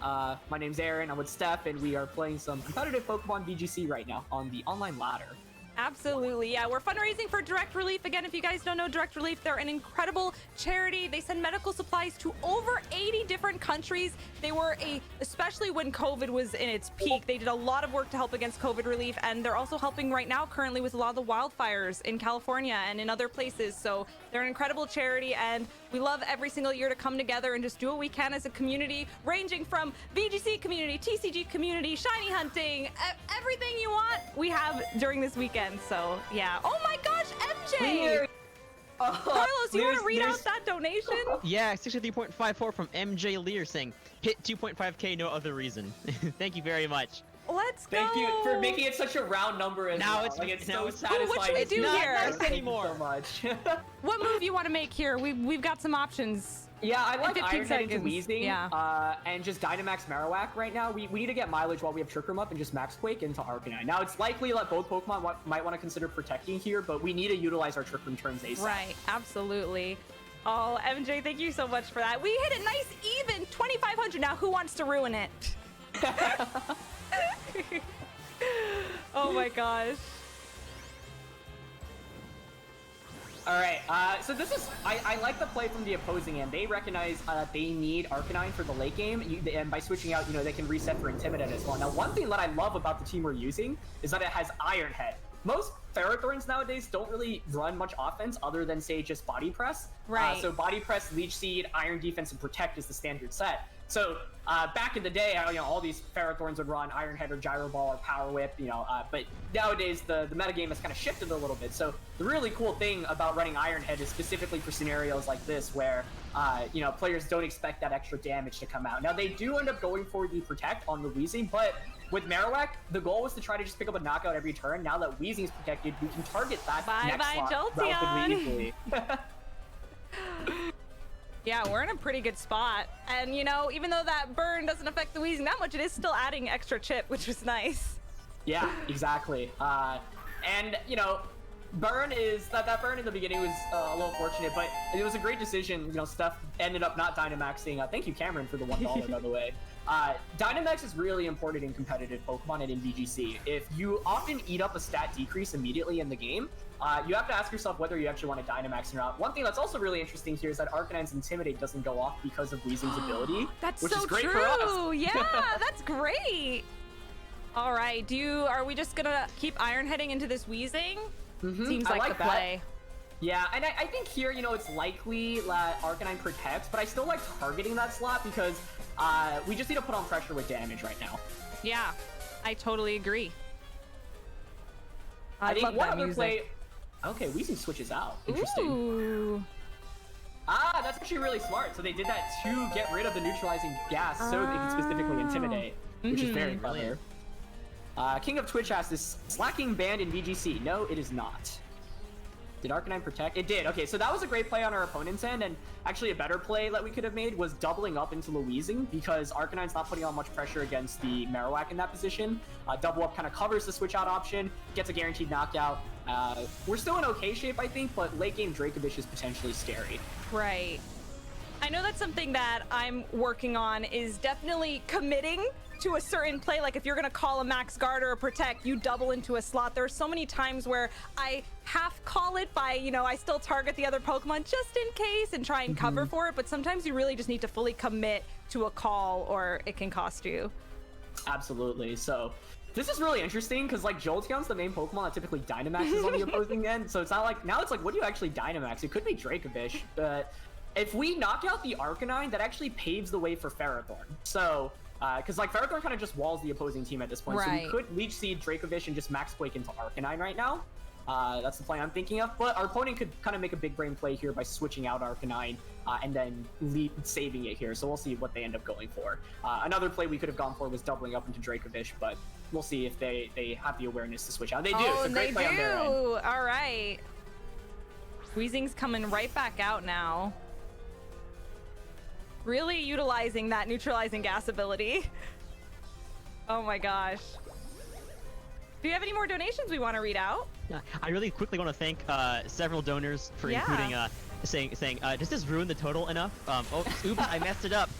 My name's Aaron. I'm with Steph, and we are playing some competitive Pokemon VGC right now on the online ladder. Absolutely, yeah. We're fundraising for Direct Relief. Again, if you guys don't know Direct Relief, they're an incredible charity. They send medical supplies to over 80 different countries. They were especially when COVID was in its peak, they did a lot of work to help against COVID relief, and they're also helping right now currently with a lot of the wildfires in California and in other places. So they're an incredible charity, and we love every single year to come together and just do what we can as a community, ranging from VGC community, TCG community, shiny hunting, everything you want, we have during this weekend. So yeah. Oh my gosh, MJ! Carlos, you want to read out that donation? Yeah, 63.54 from MJ Lear saying, hit 2.5K, no other reason. Thank you very much. Let's go. Thank you for making it such a round number as now well. It's, like, it's now so it's satisfying. what should we do here? Not anymore. So much. What move you want to make here? We've got some options. Yeah, I like 15 Iron Head into seconds. Weezing, and just Dynamax Marowak right now. We need to get mileage while we have Trick Room up and just Max Quake into Arcanine. Now, it's likely that both Pokemon might want to consider protecting here, but we need to utilize our Trick Room turns ASAP. Right, absolutely. Oh, MJ, thank you so much for that. We hit it nice even, 2,500 now. Who wants to ruin it? Oh my gosh. Alright, so this is, I like the play from the opposing end. They recognize that they need Arcanine for the late game, and by switching out, they can reset for Intimidate as well. Now, one thing that I love about the team we're using is that it has Iron Head. Most Ferrothorns nowadays don't really run much offense other than, say, just Body Press. Right. So Body Press, Leech Seed, Iron Defense, and Protect is the standard set. So back in the day, all these Ferrothorns would run Iron Head or Gyro Ball or Power Whip, but nowadays the metagame has kind of shifted a little bit. So the really cool thing about running Iron Head is specifically for scenarios like this where, players don't expect that extra damage to come out. Now, they do end up going for the Protect on the Weezing, but with Marowak, the goal was to try to just pick up a knockout every turn. Now that Weezing's protected, we can target that next slot relatively easily. Yeah, we're in a pretty good spot. And, even though that burn doesn't affect the Weezing that much, it is still adding extra chip, which was nice. Yeah, exactly. And, burn is, that burn in the beginning was a little fortunate, but it was a great decision. Steph ended up not Dynamaxing. Thank you, Cameron, for the $1, by the way. Dynamax is really important in competitive Pokemon and in VGC. If you often eat up a stat decrease immediately in the game, you have to ask yourself whether you actually want to Dynamax or not. One thing that's also really interesting here is that Arcanine's Intimidate doesn't go off because of Weezing's ability, That's which so is great true. for us. Yeah, that's great. All right, are we just gonna keep iron heading into this Weezing? Seems I like like the play. Yeah, and I think here, you know, it's likely that Arcanine protects, but I still like targeting that slot because we just need to put on pressure with damage right now. Yeah, I totally agree. I think love one that other music. play. Okay, Weezing switches out. Interesting. Ooh. Ah, that's actually really smart. So they did that to get rid of the neutralizing gas so they can specifically intimidate, which is very clever. King of Twitch asks, is slacking banned in VGC? No, it is not. Did Arcanine protect? It did. Okay, so that was a great play on our opponent's end, and actually a better play that we could have made was doubling up into Louising because Arcanine's not putting on much pressure against the Marowak in that position. Double up kind of covers the switch out option, gets a guaranteed knockout. We're still in okay shape, I think, but late game Dracovish is potentially scary. Right. I know that's something that I'm working on, is definitely committing to a certain play. Like if you're gonna call a max guard or a protect, you double into a slot. There are so many times where I half call it by, you know, I still target the other Pokemon just in case and try and cover for it, but sometimes you really just need to fully commit to a call or it can cost you. Absolutely. So this is really interesting because like Jolteon's the main Pokemon that typically Dynamaxes on the opposing end. So it's not like, now it's like, what do you actually Dynamax? It could be Dracovish, but if we knock out the Arcanine, that actually paves the way for Ferrothorn. So because like Ferrothorn kind of just walls the opposing team at this point, so we could Leech Seed Dracovish and just Max Quake into Arcanine right now. That's the play I'm thinking of, but our opponent could kind of make a big brain play here by switching out Arcanine and then saving it here, so we'll see what they end up going for. Another play we could have gone for was doubling up into Dracovish, but we'll see if they have the awareness to switch out. They do, Oh, it's a great play on their end. All right. Weezing's coming right back out now. Really utilizing that neutralizing gas ability. Oh my gosh. Do you have any more donations we want to read out? I really quickly want to thank several donors for including saying does this ruin the total enough? Oops, I messed it up.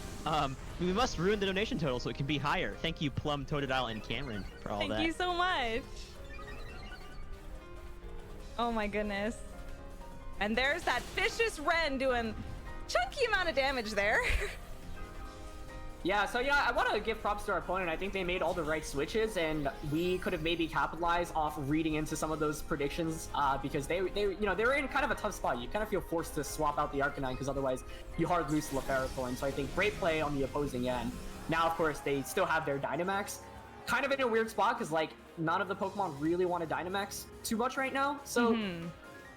We must ruin the donation total so it can be higher. Thank you, Plum, Totodile, and Cameron for all that. Thank you so much. Oh my goodness. And there's that vicious Wren doing chunky amount of damage there. Yeah, so yeah, I want to give props to our opponent. I think they made all the right switches, and we could have maybe capitalized off reading into some of those predictions because they were in kind of a tough spot. You kind of feel forced to swap out the Arcanine because otherwise you hard lose the Ferrothorn. So I think great play on the opposing end. Now, of course, they still have their Dynamax. Kind of in a weird spot because like none of the Pokemon really want to Dynamax too much right now. So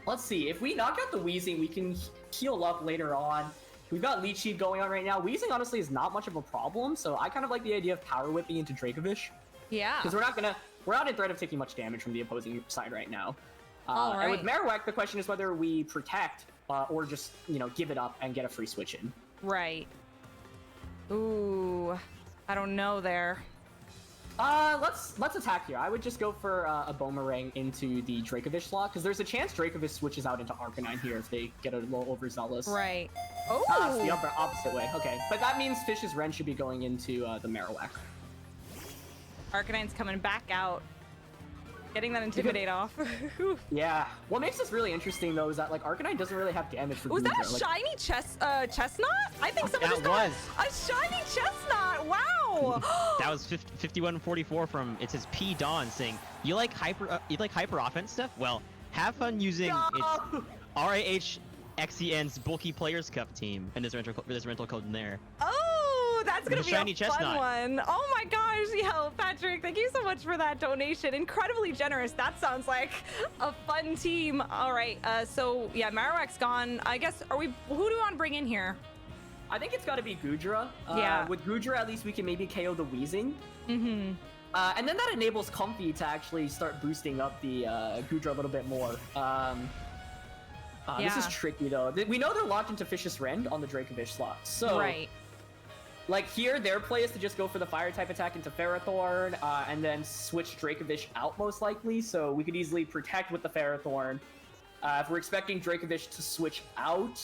let's see. If we knock out the Weezing, we can heal up later on. We've got Leech Seed going on right now. Weezing honestly is not much of a problem, so I kind of like the idea of power whipping into Dracovish. Yeah. Because we're not in threat of taking much damage from the opposing side right now. All right. And with Marowak, the question is whether we protect or just, give it up and get a free switch in. Right. Ooh, I don't know there. Let's attack here. I would just go for a Boomerang into the Dracovish slot, because there's a chance Dracovish switches out into Arcanine here if they get a little overzealous. Right. Oh! It's the opposite way. Okay, but that means Fish's Wren should be going into the Marowak. Arcanine's coming back out. Getting that Intimidate off. Yeah. What makes this really interesting, though, is that, like, Arcanine doesn't really have damage for Was that a Goodra. shiny chestnut? I think someone just got a shiny chestnut. Wow. That was 5144 from, it says P Dawn saying, you like hyper offense stuff? Well, have fun using its RAHXEN's Bulky Players Cup team, and there's a rental code in there. Oh, that's gonna With a be shiny a chestnut. fun one. Oh my gosh, yo, Patrick, thank you so much for that donation. Incredibly generous. That sounds like a fun team. All right, so yeah, Marowak's gone. I guess, who do we want to bring in here? I think it's got to be Goodra. Yeah. With Goodra, at least we can maybe KO the Weezing. Mm-hmm. And then that enables Comfy to actually start boosting up the Goodra a little bit more. This is tricky, though. We know they're locked into Fish's Wren on the Dracovish slot. So, right. Like, here, their play is to just go for the Fire-type attack into Ferrothorn, and then switch Dracovish out, most likely. So we could easily protect with the Ferrothorn. If we're expecting Dracovish to switch out,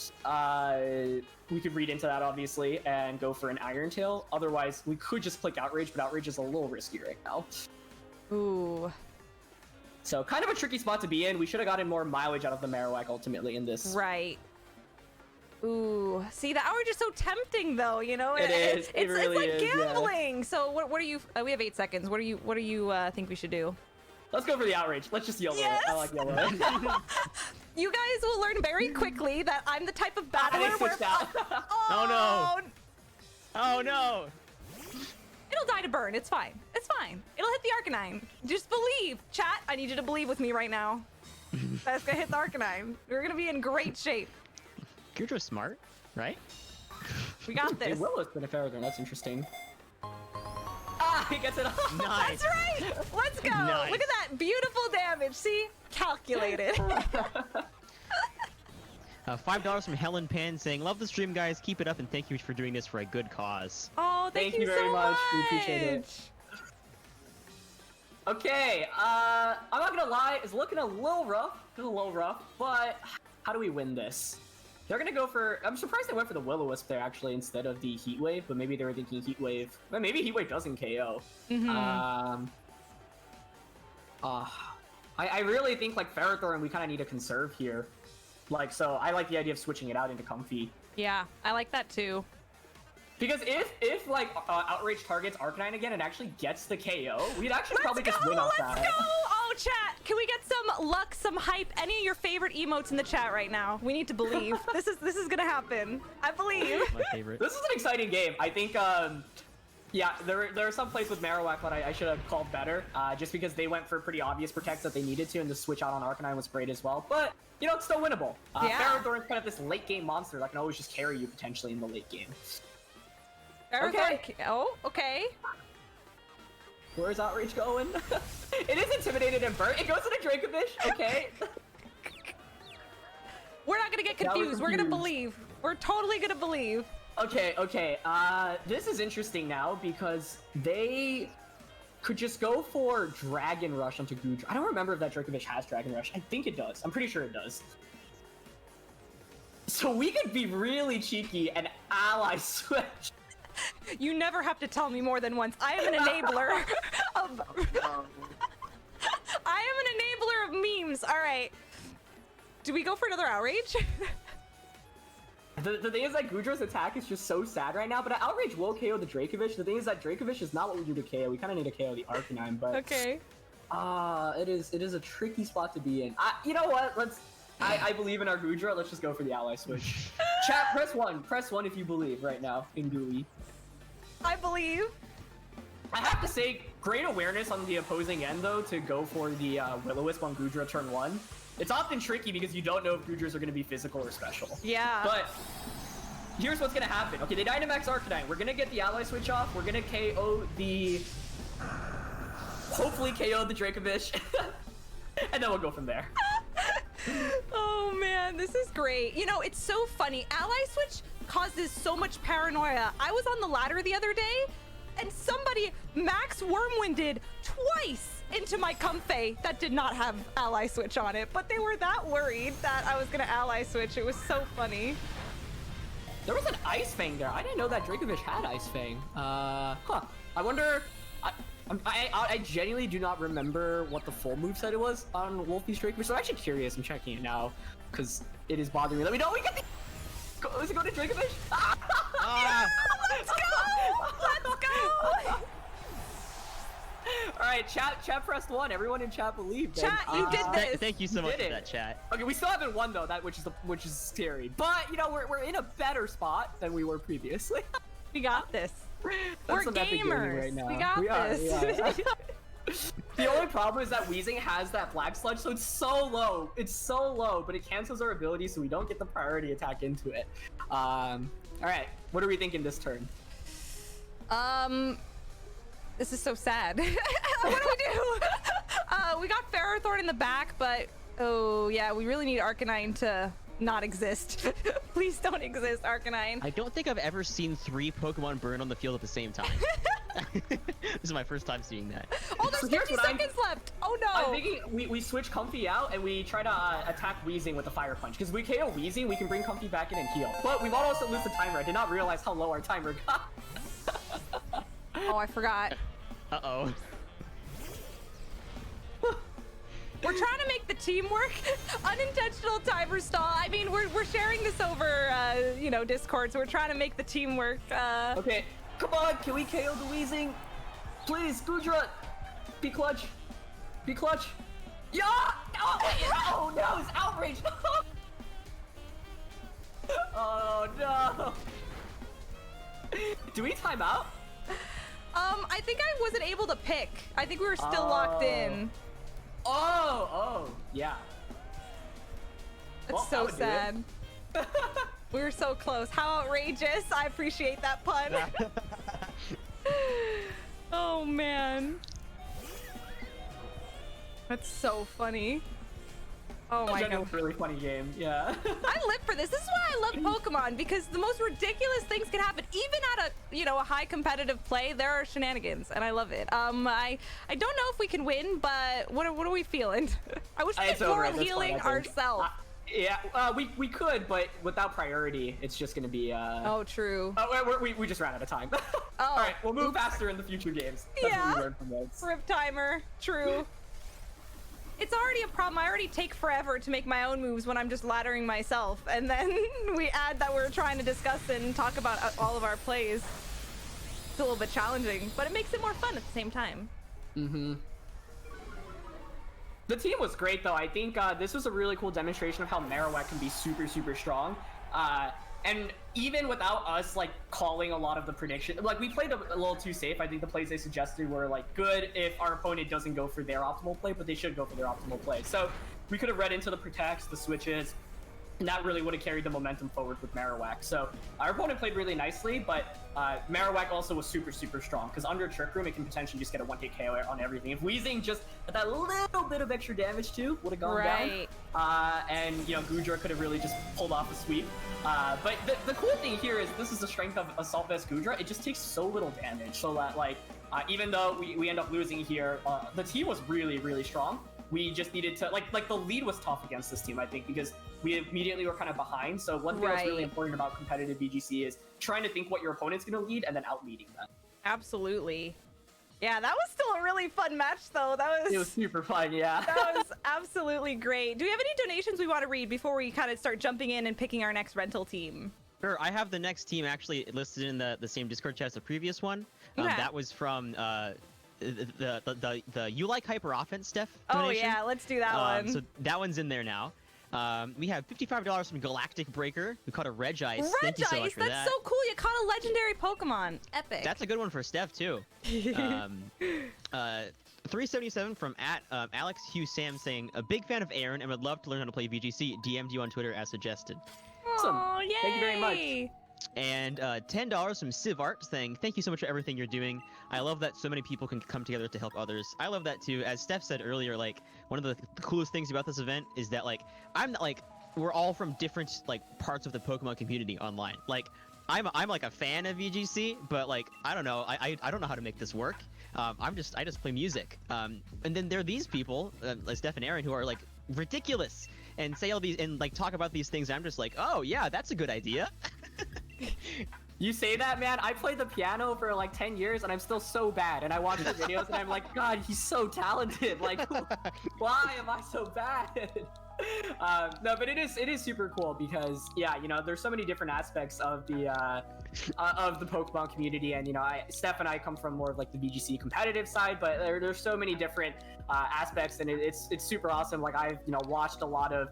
we could read into that, obviously, and go for an Iron Tail. Otherwise, we could just click Outrage, but Outrage is a little risky right now. Ooh. So, kind of a tricky spot to be in. We should have gotten more mileage out of the Marowak, ultimately, in this. Right. Ooh, see, the outrage is so tempting, though. You know, It is. It really it's like is, yeah. gambling. So what are you? We have 8 seconds. What do you think we should do? Let's go for the outrage. Let's just YOLO Yes! it. I like YOLO it. You guys will learn very quickly that I'm the type of battler I where. switched out. Oh no! Oh no! It'll die to burn. It's fine. It's fine. It'll hit the Arcanine. Just believe. Chat, I need you to believe with me right now. That's gonna hit the Arcanine. We're gonna be in great shape. Gudra's smart, right? We got this. Hey, Willow's been a Ferrothorn. That's interesting. Ah, he gets it off. Nice. That's right. Let's go. Nice. Look at that beautiful damage. See? Calculated. $5 from Helen Pan saying, "Love the stream, guys. Keep it up, and thank you for doing this for a good cause." Oh, thank you very so much. We appreciate it. Okay, I'm not gonna lie, it's looking a little rough. But how do we win this? They're gonna go for. I'm surprised they went for the Will-O-Wisp there actually instead of the Heat Wave, but maybe they were thinking Heat Wave. Well, maybe Heat Wave doesn't KO. I really think like Ferrothorn we kind of need to conserve here. Like, so I like the idea of switching it out into Comfy. Yeah, I like that too. Because if like Outrage targets Arcanine again and actually gets the KO, we'd actually probably just win off that. Let's go! Oh, chat, can we get some luck, some hype? Any of your favorite emotes in the chat right now? We need to believe. This is gonna happen. I believe. My favorite. This is an exciting game. I think yeah, there are some plays with Marowak that I should have called better, just because they went for pretty obvious protects that they needed to, and the switch out on Arcanine was great as well. But you know, it's still winnable. Yeah. Ferrothorn's kind of this late game monster that can always just carry you potentially in the late game. Okay. Oh, okay. Where's Outrage going? It is intimidated and burnt. It goes to the Dracovish. Okay. We're not gonna get confused. We're gonna believe. We're totally gonna believe. Okay. This is interesting now because they could just go for Dragon Rush onto Goodra. I don't remember if that Dracovish has Dragon Rush. I think it does. I'm pretty sure it does. So we could be really cheeky and ally switch. You never have to tell me more than once. I am an enabler of. I am an enabler of memes. All right. Do we go for another outrage? The thing is that Goodra's attack is just so sad right now, but Outrage will KO the Dracovish. The thing is that Dracovish is not what we do to KO. We kind of need to KO the Arcanine, but Okay. it is a tricky spot to be in. You know what? I believe in our Goodra. Let's just go for the ally switch. Chat, press one. Press one if you believe right now in Gooey. I believe. I have to say, great awareness on the opposing end though to go for the Will-O-Wisp on Goodra turn 1. It's often tricky because you don't know if Goodras are going to be physical or special. Yeah. But here's what's going to happen. Okay, they Dynamax Arcanine. We're going to get the ally switch off. We're going to KO the... Hopefully KO the Dracovish. And then we'll go from there. Oh man, this is great. You know, it's so funny. Ally switch causes so much paranoia. I was on the ladder the other day, and somebody max Wormwinded twice into my Comfey that did not have ally switch on it, but they were that worried that I was gonna ally switch. It was so funny. There was an Ice Fang there. I didn't know that Dracovish had Ice Fang. I wonder... I genuinely do not remember what the full moveset it was on Wolfie's Dracovish, so I'm actually curious. I'm checking it now, because it is bothering me. Let me know. We get the... Does it go to Dracovish? Let's go! Let's go! Alright, chat pressed 1. Everyone in chat believed. Chat, you did this. Thank you so much did for it. that, chat. Okay, we still haven't won though, which is scary. But you know, we're in a better spot than we were previously. We got this. We're some epic gaming gamers. right now. We got this. The only problem is that Weezing has that Black Sludge, so it's so low. It's so low, but it cancels our ability, so we don't get the priority attack into it. All right, what are we thinking this turn? This is so sad. What do we do? We got Ferrothorn in the back, but oh yeah, we really need Arcanine to not exist. Please don't exist, Arcanine. I don't think I've ever seen 3 Pokemon burn on the field at the same time. This is my first time seeing that. Oh, there's So here's 50 what seconds left. Oh no. I'm thinking we switch Comfy out and we try to attack Weezing with a Fire Punch. Because we KO Weezing, we can bring Comfy back in and heal. But we might also lose the timer. I did not realize how low our timer got. Oh, I forgot. Uh-oh. We're trying to make the team work. Unintentional timer stall. I mean, we're sharing this over, you know, Discord, so we're trying to make the team work. Okay, come on, can we KO the Weezing? Please, Gudra, be clutch. Be clutch. Yeah! Oh, no, it's outrage. Oh, no. Do we time out? I think I wasn't able to pick. I think we were still locked in. Oh, yeah. That's Well, so that would do it. sad. We were so close. How outrageous. I appreciate that pun. Oh, man. That's so funny. Oh my god. Really funny game, yeah. I live for this. This is why I love Pokemon, because the most ridiculous things can happen. Even at a, you know, a high competitive play, there are shenanigans, and I love it. I don't know if we can win, but what are we feeling? I wish we had floral healing ourselves. Yeah, we could, but without priority, it's just gonna be. Oh, true. We just ran out of time. Oh, all right, we'll move faster in the future games. That's what we learned from this. Rip timer. True. It's already a problem. I already take forever to make my own moves when I'm just laddering myself, and then we add that we're trying to discuss and talk about all of our plays. It's a little bit challenging, but it makes it more fun at the same time. Mm-hmm. The team was great, though. I think this was a really cool demonstration of how Marowak can be super, super strong. And even without us, like, calling a lot of the prediction, like, we played a little too safe. I think the plays they suggested were, like, good if our opponent doesn't go for their optimal play, but they should go for their optimal play. So we could have read into the protects, the switches, and that really would have carried the momentum forward with Marowak. So our opponent played really nicely, but Marowak also was super, super strong, because under Trick Room, it can potentially just get a one-hit KO on everything. If Weezing just had that little bit of extra damage too, would have gone down. And, you know, Gudra could have really just pulled off a sweep. But the cool thing here is this is the strength of Assault Vest Gudra. It just takes so little damage, so that, like, even though we end up losing here, the team was really, really strong. We just needed to, like the lead was tough against this team, I think, because we immediately were kind of behind. So one thing that's really important about competitive VGC is trying to think what your opponent's going to lead and then out-leading them. Absolutely. Yeah, that was still a really fun match, though. It was super fun, yeah. That was absolutely great. Do we have any donations we want to read before we kind of start jumping in and picking our next rental team? Sure, I have the next team actually listed in the same Discord chat as the previous one. Okay. That was from the You Like Hyper Offense, Steph. Oh donation. yeah, let's do that one. So that one's in there now. We have $55 from Galactic Breaker, who caught a Reg Ice. Thank you so much for that. That's so cool. You caught a legendary Pokemon. Epic. That's a good one for Steph too. 377 from Alex Hugh Sam saying, a big fan of Aaron and would love to learn how to play VGC. DM'd you on Twitter as suggested. Awesome. Oh, yay. Thank you very much. And $10 from Civ Art saying, thank you so much for everything you're doing. I love that so many people can come together to help others. I love that too. As Steph said earlier, like, one of the coolest things about this event is that, like, we're all from different, like, parts of the Pokemon community online. Like, I'm like a fan of VGC, but, like, I don't know. I don't know how to make this work. I just play music. And then there are these people, like Steph and Aaron, who are, like, ridiculous and say all these and, like, talk about these things. And I'm just like, oh yeah, that's a good idea. You say that, man. I played the piano for like 10 years and I'm still so bad. And I watch the videos and I'm like, God, he's so talented. Like, why am I so bad? No, but it is super cool because, yeah, you know, there's so many different aspects of the Pokemon community, and, you know, Steph and I come from more of like the VGC competitive side, but there's so many different aspects, and it's super awesome. Like, I've, you know, watched a lot of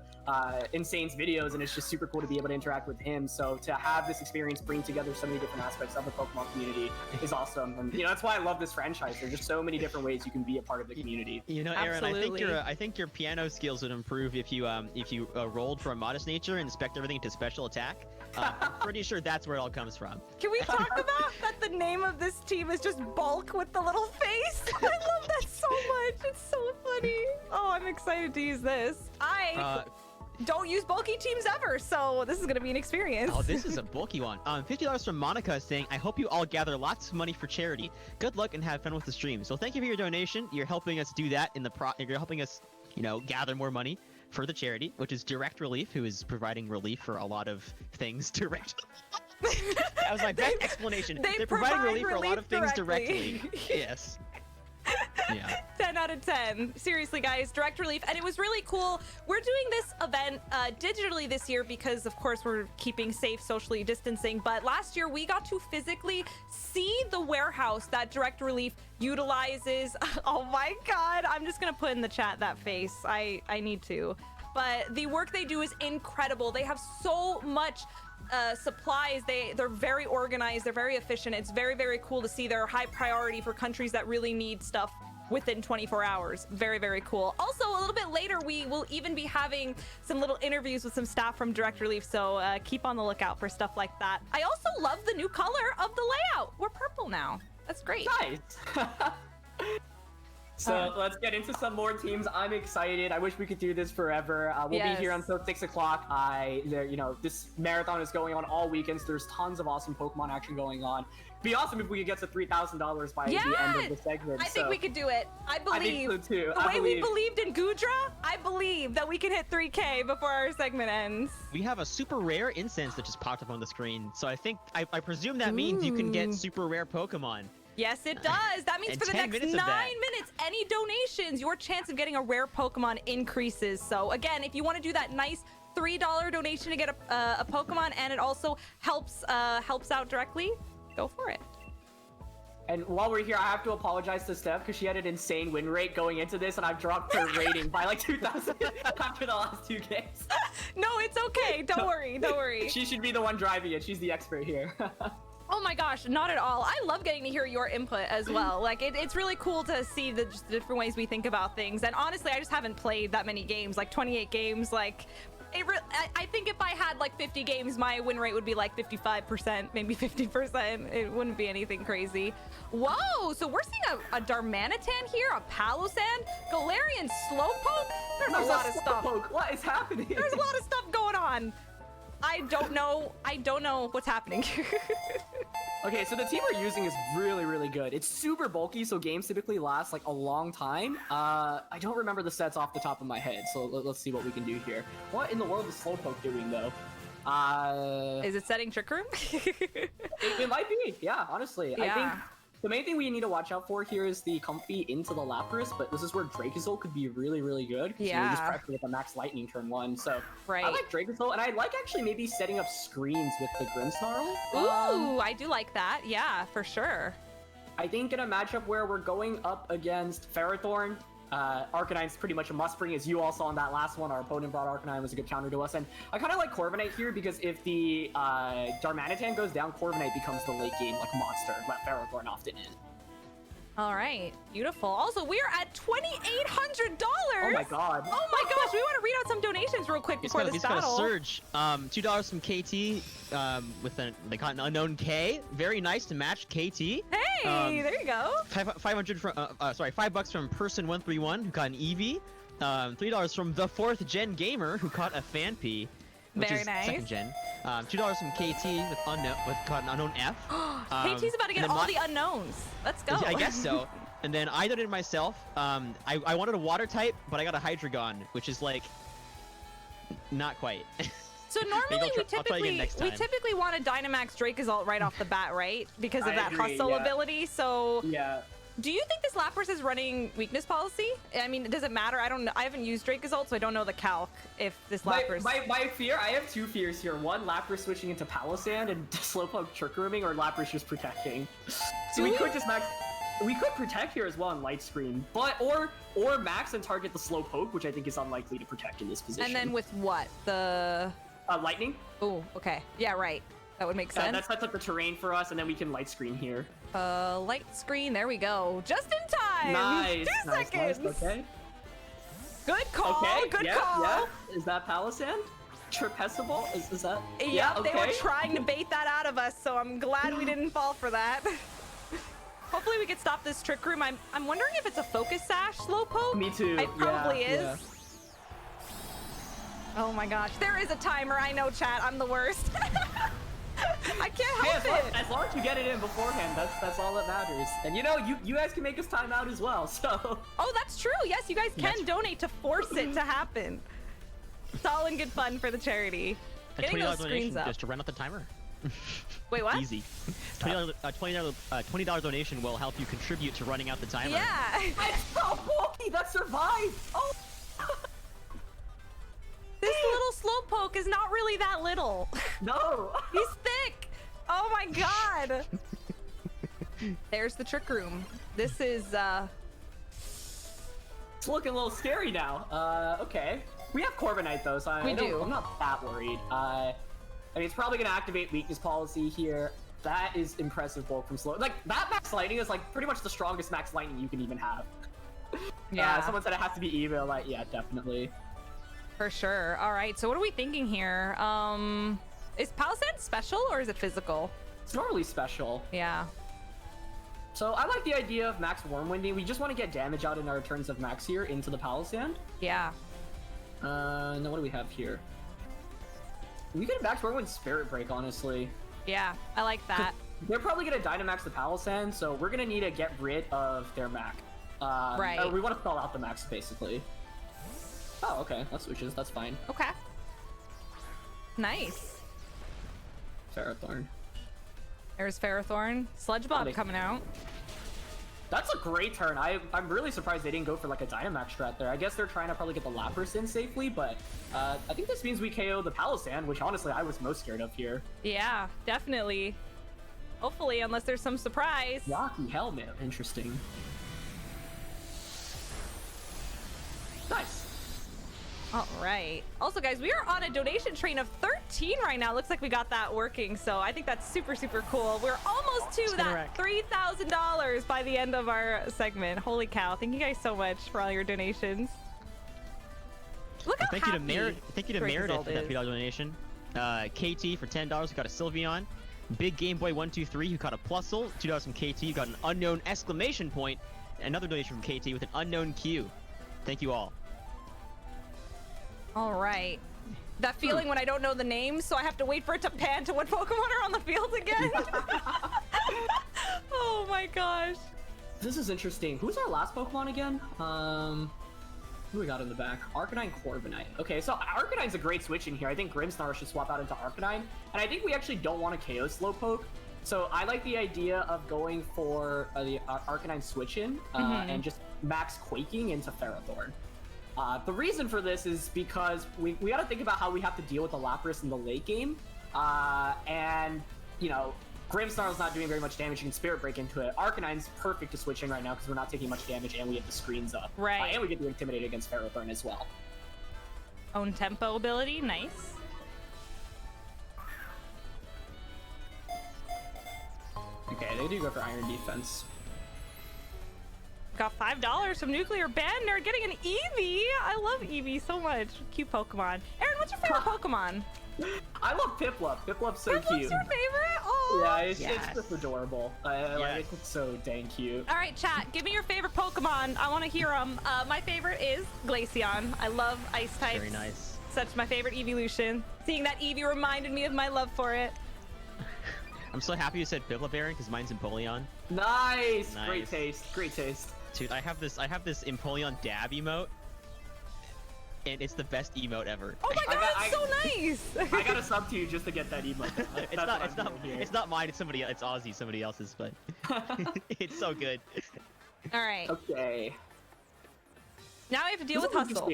Insane's videos, and it's just super cool to be able to interact with him. So to have this experience bring together so many different aspects of the Pokemon community is awesome, and, you know, that's why I love this franchise. There's just so many different ways you can be a part of the community. You know, Aaron, I think your piano skills would improve if you rolled from Modest Nature and spec'd everything to Special Attack. I'm pretty sure that's where it all comes from. Can we talk about that the name of this team is just Bulk with the little face? I love that so much. It's so funny. Oh, I'm excited to use this. I don't use bulky teams ever, so this is going to be an experience. Oh, this is a bulky one. $50 from Monica saying, I hope you all gather lots of money for charity. Good luck and have fun with the stream. So thank you for your donation. You're helping us do that you're helping us, you know, gather more money for the charity, which is Direct Relief, who is providing relief for a lot of things directly. That was my best explanation. They're providing relief for a lot of things directly. Yes. Yeah. 10 out of 10. Seriously, guys, direct relief. And it was really cool. We're doing this event digitally this year because, of course, we're keeping safe, socially distancing. But last year, we got to physically see the warehouse that direct relief utilizes. Oh my God. I'm just going to put in the chat that face. I need to. But the work they do is incredible. They have so much supplies. They're very organized. They're very efficient. It's very, very cool to see. They're high priority for countries that really need stuff within 24 hours. Very, very cool. Also, a little bit later, we will even be having some little interviews with some staff from Direct Relief, so keep on the lookout for stuff like that. I also love the new color of the layout. We're purple now. That's great. Nice. So let's get into some more teams. I'm excited. I wish we could do this forever. We'll be here until 6 o'clock. This marathon is going on all weekends. There's tons of awesome Pokemon action going on. It'd be awesome if we could get to $3,000 by the end of the segment. I think we could do it. I believe. I think so too. The way we believed in Gudra, I believe that we can hit 3K before our segment ends. We have a super rare incense that just popped up on the screen. So I presume that means you can get super rare Pokemon. Yes, it does. That means for the next 9 minutes, any donations, your chance of getting a rare Pokemon increases. So again, if you want to do that nice $3 donation to get a Pokemon, and it also helps out directly, go for it. And while we're here, I have to apologize to Steph because she had an insane win rate going into this, and I've dropped her rating by like 2,000 after the last 2 games. No, it's okay. Don't worry. Don't worry. She should be the one driving it. She's the expert here. Oh my gosh, not at all. I love getting to hear your input as well. Like, it's really cool to see the different ways we think about things. And honestly, I just haven't played that many games, like 28 games. Like, I think if I had like 50 games, my win rate would be like 55%, maybe 50%. It wouldn't be anything crazy. Whoa, so we're seeing a Darmanitan here, a Palossand, Galarian Slowpoke. There's a lot of stuff. What is happening? There's a lot of stuff going on. I don't know what's happening. Okay, so the team we're using is really, really good. It's super bulky, so games typically last like a long time. I don't remember the sets off the top of my head, so let's see what we can do here. What in the world is Slowpoke doing, though? Is it setting Trick Room? it might be, yeah, honestly. Yeah. I think the main thing we need to watch out for here is the Comfy into the Lapras, but this is where Dracozolt could be really, really good. Yeah. So you're just pressing with the Max Lightning turn 1, so right. I like Dracozolt, and I like actually maybe setting up screens with the Grimmsnarl. Ooh, I do like that. Yeah, for sure. I think in a matchup where we're going up against Ferrothorn, Arcanine's pretty much a must-bring, as you all saw in that last one. Our opponent brought Arcanine, was a good counter to us, and I kind of like Corviknight here because if the Darmanitan goes down, Corviknight becomes the late game like monster that Ferrothorn often is. All right, beautiful. Also, we are at $2,800. Oh my god. Oh my gosh, we want to read out some donations real quick before this battle. He's got a surge. $2 from KT with they caught an unknown K. Very nice to match KT. Hey, there you go. $500 from $5 from Person 131 who caught an Eevee. $3 from the 4th Gen Gamer who caught a Phanpy. Which Very is nice. 2nd gen. $2 from KT with caught an unknown F. KT's about to get all the unknowns. Let's go. I guess so. And then I donated myself. I wanted a water type, but I got a Hydreigon, which is like not quite. So normally we typically want a Dynamax Dracozolt right off the bat, right? Because of that hustle ability. So yeah. Do you think this Lapras is running weakness policy? I mean, does it matter? I don't know. I haven't used Dracozolt, so I don't know the calc if this Lapras... My fear, I have 2 fears here. One, Lapras switching into Palossand and Slowpoke Trick Rooming, or Lapras just protecting. So we could just we could protect here as well in Light Screen, but or max and target the Slowpoke, which I think is unlikely to protect in this position. And then with what? The... Lightning? Oh, okay. Yeah, right. That would make sense. That sets up the terrain for us, and then we can Light Screen here. Light Screen. There we go. Just in time. Nice. 2 seconds. Nice. Okay. Good call. Okay. Good yeah, call. Yeah. Is that Palossand? Trapezable? Is that? Yeah, okay. They were trying to bait that out of us, so I'm glad we didn't fall for that. Hopefully we can stop this Trick Room. I'm wondering if it's a Focus Sash Slowpoke. Me too. It probably is. Yeah. Oh my gosh. There is a timer. I know, chat. I'm the worst. I can't help it. As long as you get it in beforehand, that's all that matters. And you know, you guys can make us time out as well, so. Oh, that's true. Yes, you guys can donate to force it to happen. It's all in good fun for the charity. A Getting $20 those screens donation up. just to run out the timer. Wait, what? Easy. $20 donation will help you contribute to running out the timer. Yeah. It's so bulky that survived. Oh. This little slowpoke is not really that little. No. He's thick. Oh my god. There's the trick room. This is It's looking a little scary now. Okay. We have Corviknight though, so I'm not that worried. I mean, it's probably gonna activate weakness policy here. That is impressive bulk from slow. Like that max lightning is like pretty much the strongest max lightning you can even have. Yeah. Someone said it has to be evil. Like, yeah, definitely. for sure. All right, so what are we thinking here? Is Palisand special or is it physical? It's normally special. Yeah. So I like the idea of max Wormwinding. We just want to get damage out in our turns of max here into the Palisand. Yeah. Now what do we have here? We get a max Wormwind Spirit Break, honestly. Yeah, I like that. They're probably gonna Dynamax the Palisand, so we're gonna need to get rid of their Mac. Right. We want to thaw out the Max, basically. Oh, okay. That switches. That's fine. Okay. Nice. Ferrothorn. There's Ferrothorn. Sludge Bob coming out. That's a great turn. I'm really surprised they didn't go for like a Dynamax strat there. I guess they're trying to probably get the Lapras in safely, but I think this means we KO the Palisand, which honestly I was most scared of here. Yeah, definitely. Hopefully, unless there's some surprise. Rocky Helmet. Interesting. Nice. All right. Also, guys, we are on a donation train of 13 right now. Looks like we got that working, so I think that's super, super cool. We're almost to that $3,000 by the end of our segment. Holy cow. Thank you guys so much for all your donations. Look how Thank you to happy Meredith for that $3 donation. KT for $10 who got a Sylveon. Big Game Boy 123 who got a Plusle. $2 from KT who got an unknown exclamation point. Another donation from KT with an unknown Q. Thank you all. All right. That feeling when I don't know the names, so I have to wait for it to pan to what Pokemon are on the field again. Oh my gosh. This is interesting. Who's our last Pokemon again? Who we got in the back? Arcanine, Corviknight. Okay, so Arcanine's a great switch in here. I think Grimmsnarl should swap out into Arcanine. And I think we actually don't want to KO Slowpoke. So I like the idea of going for the Arcanine switch in and just max Quaking into Ferrothorn. The reason for this is because we got to think about how we have to deal with the Lapras in the late game. And, you know, Grimmsnarl's not doing very much damage. You can Spirit Break into it. Arcanine's perfect to switch in right now because we're not taking much damage and we have the screens up. Right. And we get to Intimidate against Ferrothorn as well. Own tempo ability. Nice. Okay, they do go for Iron Defense. Got $5 from Nuclear Bandner getting an Eevee. I love Eevee so much. Cute Pokemon. Aaron, what's your favorite Pokemon? I love Piplup. Piplup's so Piplup's cute. your favorite? Oh. Yeah, it's just adorable. Like, it's so dang cute. All right, chat. Give me your favorite Pokemon. I want to hear them. My favorite is Glaceon. I love Ice types. Very nice. Such my favorite evolution. Seeing that Eevee reminded me of my love for it. I'm so happy you said Piplup, Aaron, because mine's Empoleon. Nice. Great taste. Great taste. Dude, I have this Empoleon dab emote, and it's the best emote ever. Oh my god, it's so nice! I got a sub to you just to get that emote. It's not mine. It's somebody. It's Ozzy, somebody else's, but it's so good. All right. Okay. Now I have to deal with Hustle.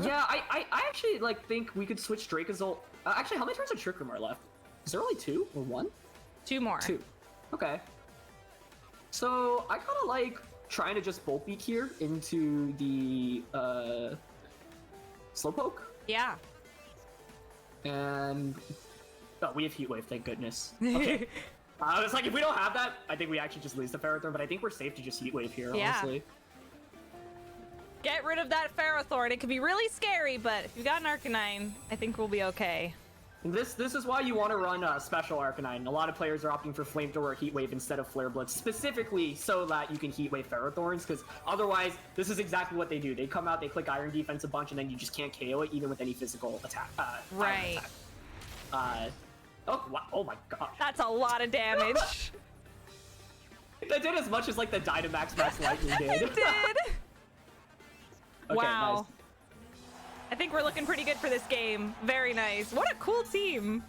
Yeah, I actually think we could switch Dracozolt. Actually, how many turns of Trick Room are left? Is there only 2 or 1? 2 more. 2. Okay. So I kind of like trying to just Bolt Beak here into the Slowpoke. Yeah. And we have Heat Wave, thank goodness. Okay. I was like, if we don't have that, I think we actually just lose the Ferrothorn, but I think we're safe to just Heat Wave here, honestly. Get rid of that Ferrothorn. It could be really scary, but if you got an Arcanine, I think we'll be okay. This is why you want to run Special Arcanine. A lot of players are opting for Flamethrower or Heat Wave instead of Flare Blitz, specifically so that you can Heat Wave Ferrothorns, because otherwise, this is exactly what they do. They come out, they click Iron Defense a bunch, and then you just can't KO it, even with any physical attack. Right. Attack. Oh my god. That's a lot of damage. That did as much as, like, the Dynamax Max Lightning did. It did! Okay, wow. nice. I think we're looking pretty good for this game. Very nice. What a cool team.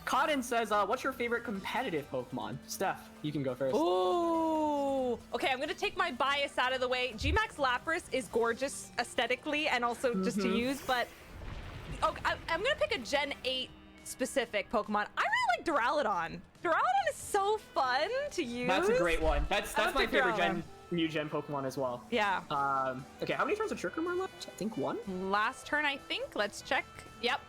Cotton says, what's your favorite competitive Pokemon? Steph, you can go first. Ooh. Okay, I'm gonna take my bias out of the way. Gmax Lapras is gorgeous aesthetically and also just to use, but okay, I'm gonna pick a Gen 8 specific Pokemon. I really like Duraludon. Duraludon is so fun to use. That's a great one. That's my favorite Duraludon. new gen Pokemon as well. Yeah. Okay, how many turns of Trick Room are left? I think one. Last turn, I think. Let's check. Yep.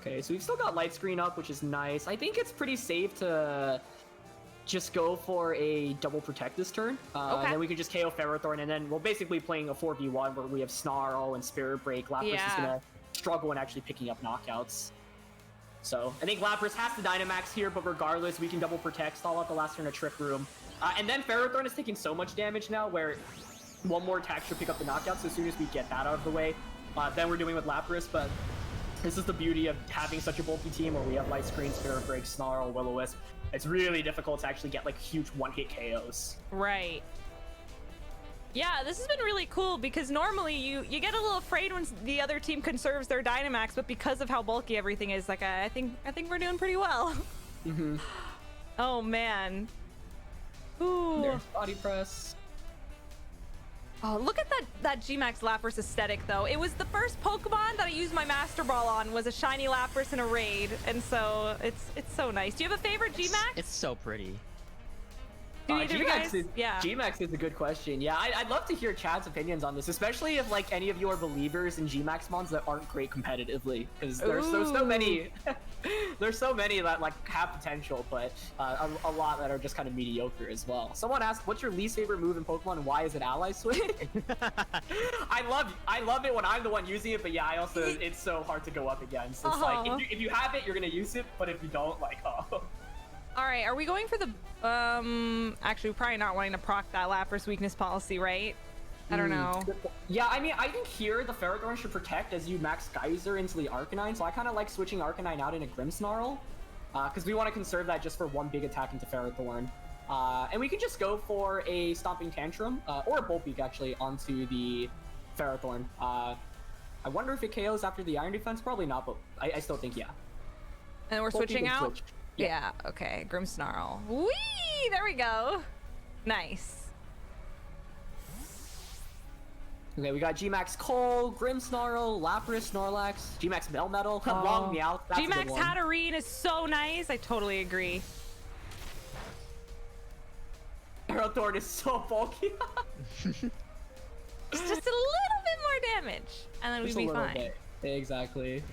Okay, so we've still got Light Screen up, which is nice. I think it's pretty safe to just go for a double protect this turn. Okay. And then we can just KO Ferrothorn, and then we're basically playing a 4v1 where we have Snarl and Spirit Break. Lapras is gonna struggle in actually picking up knockouts. So I think Lapras has to Dynamax here, but regardless, we can double protect, stall out the last turn of Trick Room. And then Ferrothorn is taking so much damage now where one more attack should pick up the knockout, so as soon as we get that out of the way, then we're doing with Lapras, but this is the beauty of having such a bulky team where we have Light Screen, Spirit Break, Snarl, Will-O-Wisp. It's really difficult to actually get like huge one-hit KOs. Right. Yeah, this has been really cool because normally you get a little afraid when the other team conserves their Dynamax, but because of how bulky everything is, like I think we're doing pretty well. Oh man. Ooh. There's Body Press. Oh, look at that Gmax Lapras aesthetic though. It was the first Pokemon that I used my Master Ball on was a shiny Lapras in a raid, and so it's so nice. Do you have a favorite Gmax? It's so pretty. Gmax is a good question. Yeah, I'd love to hear Chad's opinions on this, especially if like any of you are believers in Gmax mons that aren't great competitively, because there's so many. There's so many that like have potential, but a lot that are just kind of mediocre as well. Someone asked, "What's your least favorite move in Pokemon, and why is it Ally Switch?" I love it when I'm the one using it, but yeah, I also it's so hard to go up against. It's like if you have it, you're gonna use it, but if you don't, like All right, are we going for the actually we're probably not wanting to proc that Lapras weakness policy, right? I don't know. Yeah, I mean, I think here the Ferrothorn should protect as you max Geyser into the Arcanine, so I kind of like switching Arcanine out into Grimmsnarl, because we want to conserve that just for one big attack into Ferrothorn. And we can just go for a Stomping Tantrum, or a Bolt Beak actually, onto the Ferrothorn. I wonder if it KOs after the Iron Defense, probably not, but I still think yeah. And we're Bolt switching Beak and out? switch. Yeah, okay, Grimmsnarl. Whee! There we go. Nice. Okay, we got Gmax Cole, Grimmsnarl, Lapras, Snorlax, Gmax Melmetal, Long Meowth. That's a good Gmax one. Hatterene is so nice. I totally agree. Ferrothorn is so bulky. Just a little bit more damage, and then we'd be fine. Bit. Exactly.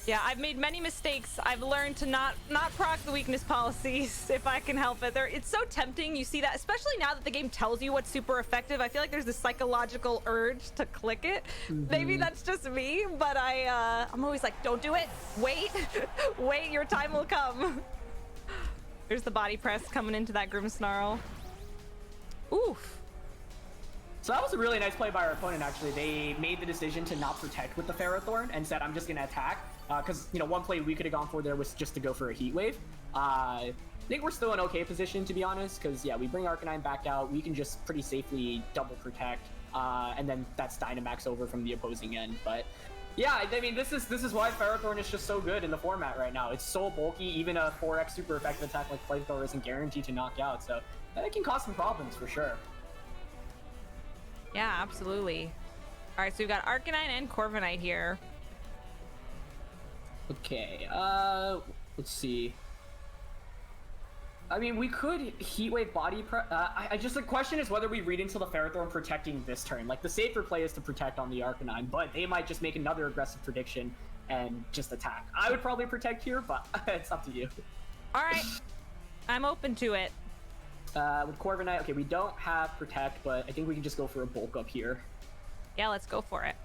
Yeah, I've made many mistakes. I've learned to not proc the weakness policies if I can help it. It's so tempting. You see that, especially now that the game tells you what's super effective. I feel like there's this psychological urge to click it. Maybe that's just me, but I'm always like, don't do it. Wait, wait, your time will come. There's the body press coming into that Grimmsnarl. Oof. So that was a really nice play by our opponent, actually. They made the decision to not protect with the Ferrothorn and said, I'm just going to attack. Because, one play we could have gone for there was just to go for a Heat Wave. I think we're still in okay position, to be honest, because, yeah, we bring Arcanine back out. We can just pretty safely double protect, and then that's Dynamax over from the opposing end. But, yeah, I mean, this is why Ferrothorn is just so good in the format right now. It's so bulky. Even a 4x super effective attack like Flamethrower isn't guaranteed to knock out. So that can cause some problems for sure. Yeah, absolutely. All right, so we've got Arcanine and Corviknight here. Okay, let's see. I mean, we could Heatwave Body Press. The question is whether we read into the Ferrothorn protecting this turn. Like, the safer play is to protect on the Arcanine, but they might just make another aggressive prediction and just attack. I would probably protect here, but it's up to you. All right, I'm open to it. With Corviknight, okay, we don't have Protect, but I think we can just go for a Bulk Up here. Yeah, let's go for it.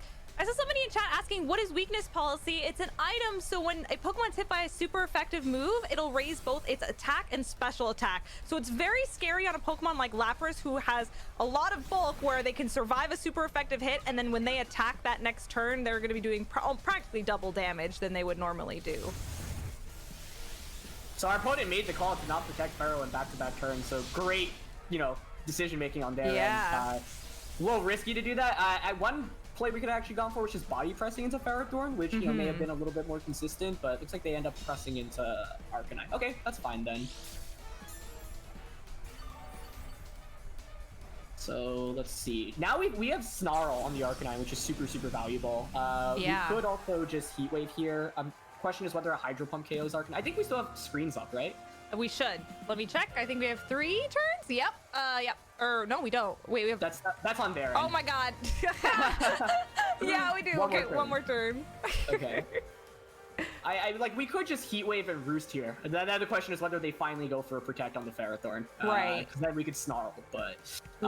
I saw somebody in chat asking, what is weakness policy? It's an item, so when a Pokemon's hit by a super effective move, it'll raise both its attack and special attack. So it's very scary on a Pokemon like Lapras, who has a lot of bulk where they can survive a super effective hit, and then when they attack that next turn, they're going to be doing practically double damage than they would normally do. So our opponent made the call to not protect Pharaoh in back-to-back turns, so great, decision-making on their end. A little risky to do that. One play we could have actually gone for, which is body pressing into Ferrothorn, which you know may have been a little bit more consistent, but it looks like they end up pressing into Arcanine. Okay, that's fine then. So let's see. Now we have Snarl on the Arcanine, which is super valuable. Yeah. We could also just Heat Wave here. Question is whether a Hydro Pump KOs Arcanine. I think we still have screens up, right? We should. Let me check. I think we have 3 turns. Yep. Yep. Or no, we don't. Wait, we have. That's on there. Oh my god. Yeah, we do. Okay, one more turn. Okay. I like we could just Heat Wave and Roost here. The other question is whether they finally go for a Protect on the Ferrothorn. Right. Because then we could Snarl, but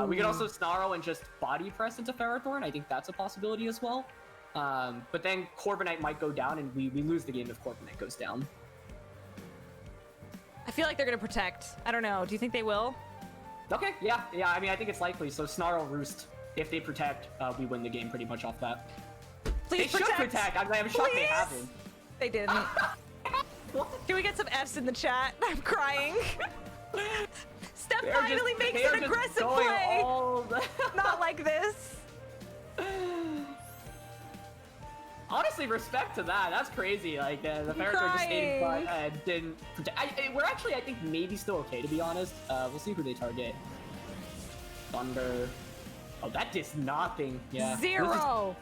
we could also Snarl and just Body Press into Ferrothorn. I think that's a possibility as well. But then Corviknight might go down, and we lose the game if Corviknight goes down. I feel like they're gonna Protect. I don't know. Do you think they will? Okay, yeah. I mean, I think it's likely. So Snarl, Roost. If they Protect, we win the game pretty much off that. Please They should Protect. I'm shocked they haven't. They didn't. Can we get some F's in the chat? I'm crying. Steph finally makes an aggressive play. Not like this. Honestly, respect to that. That's crazy. Like the Ferrothorn just stayed but didn't protect. We're actually, I think, maybe still okay to be honest. We'll see who they target. Thunder. Oh, that does nothing. Yeah. 0.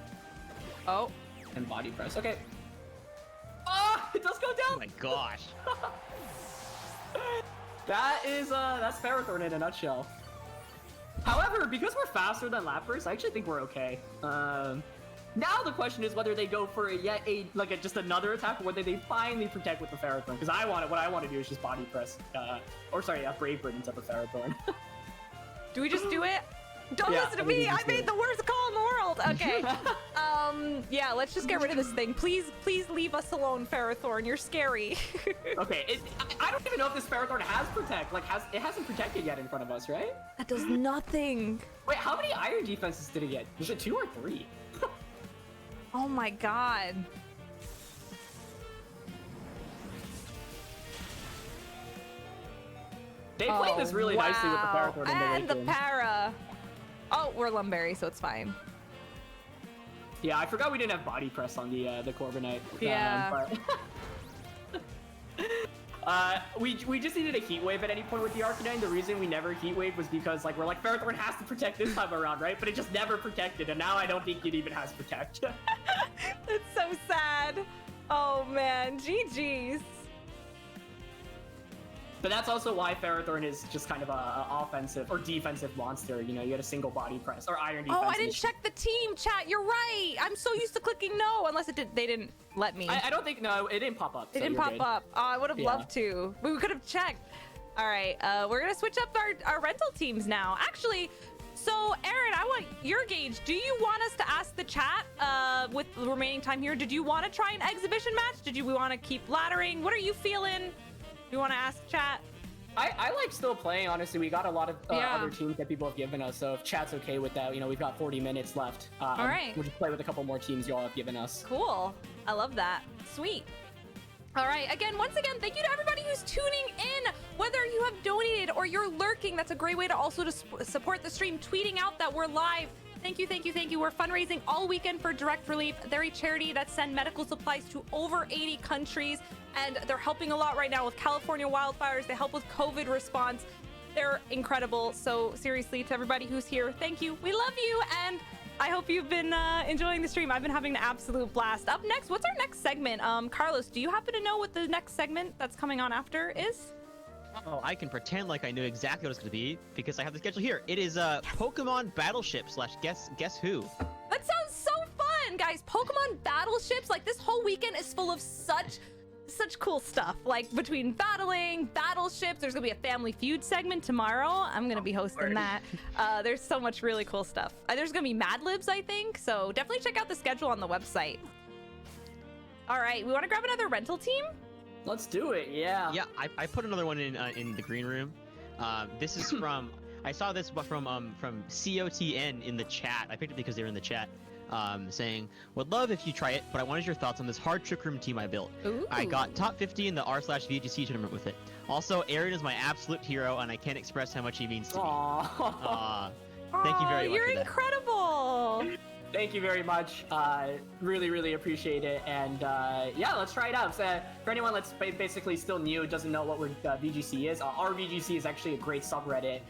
Oh. And Body Press. Okay. Oh, it does go down. Oh my gosh. That's Ferrothorn in a nutshell. However, because we're faster than Lapras, I actually think we're okay. Now the question is whether they go for just another attack, or whether they finally Protect with the Ferrothorn. Because what I want to do is just Body Press, Brave Bird into the Ferrothorn. Do we just do it? Don't listen to me. I made the worst call in the world. Okay. Yeah, let's just get rid of this thing. Please leave us alone, Ferrothorn. You're scary. Okay. I don't even know if this Ferrothorn has Protect. It hasn't protected yet in front of us, right? That does nothing. Wait, how many Iron defenses did it get? Was it 2 or 3? Oh my god. They played this really nicely with the Ferrothorn and the Para. Oh, we're Lumberry, so it's fine. Yeah, I forgot we didn't have Body Press on the Corviknight. Yeah. We just needed a Heat Wave at any point with the Arcanine. The reason we never Heat Wave was because we're like, Ferrothorn has to Protect this time around, right? But it just never protected, and now I don't think it even has Protect. That's so sad. Oh man, GG's. But that's also why Ferrothorn is just kind of a offensive or defensive monster. You know, you get a single Body Press or Iron Defense. Oh, I didn't check the team chat. You're right. I'm so used to clicking no, unless they didn't let me. I don't think, no, it didn't pop up. It didn't pop up. Oh, I would have loved to. We could have checked. All right, we're gonna switch up our rental teams now. Actually, so Aaron, I want your gauge. Do you want us to ask the chat with the remaining time here? Did you want to try an exhibition match? We want to keep laddering? What are you feeling? Do you want to ask chat? I like still playing, honestly. We got a lot of other teams that people have given us, so if chat's okay with that, you know, we've got 40 minutes left. All right. We'll just play with a couple more teams y'all have given us. Cool. I love that. Sweet. All right. Once again, thank you to everybody who's tuning in. Whether you have donated or you're lurking, that's a great way to also support the stream, tweeting out that we're live. Thank you. We're fundraising all weekend for Direct Relief. They're a charity that send medical supplies to over 80 countries, and they're helping a lot right now with California wildfires. They help with COVID response. They're incredible. So seriously, to everybody who's here, thank you. We love you, and I hope you've been enjoying the stream. I've been having an absolute blast. Up next, what's our next segment? Carlos, do you happen to know what the next segment that's coming on after is? Oh, I can pretend like I knew exactly what it's going to be because I have the schedule here. It is Pokemon Battleship / Guess Who. That sounds so fun, guys. Pokemon Battleships, like this whole weekend is full of such cool stuff. Like between battling, battleships, there's gonna be a Family Feud segment tomorrow. I'm gonna be hosting that. There's so much really cool stuff. There's gonna be Mad Libs, I think. So definitely check out the schedule on the website. All right, we want to grab another rental team. Let's do it, yeah. Yeah, I put another one in the green room. This is from I saw this from COTN in the chat. I picked it because they were in the chat. Saying, would love if you try it, but I wanted your thoughts on this hard trick room team I built. Ooh. I got top 50 in the r/VGC tournament with it. Also, Aaron is my absolute hero, and I can't express how much he means to me. Aww. Thank you very much. You're for that. incredible. Thank you very much. Really, really appreciate it. And yeah, let's try it out. So, for anyone that's basically still new, doesn't know what VGC is, our VGC is actually a great subreddit.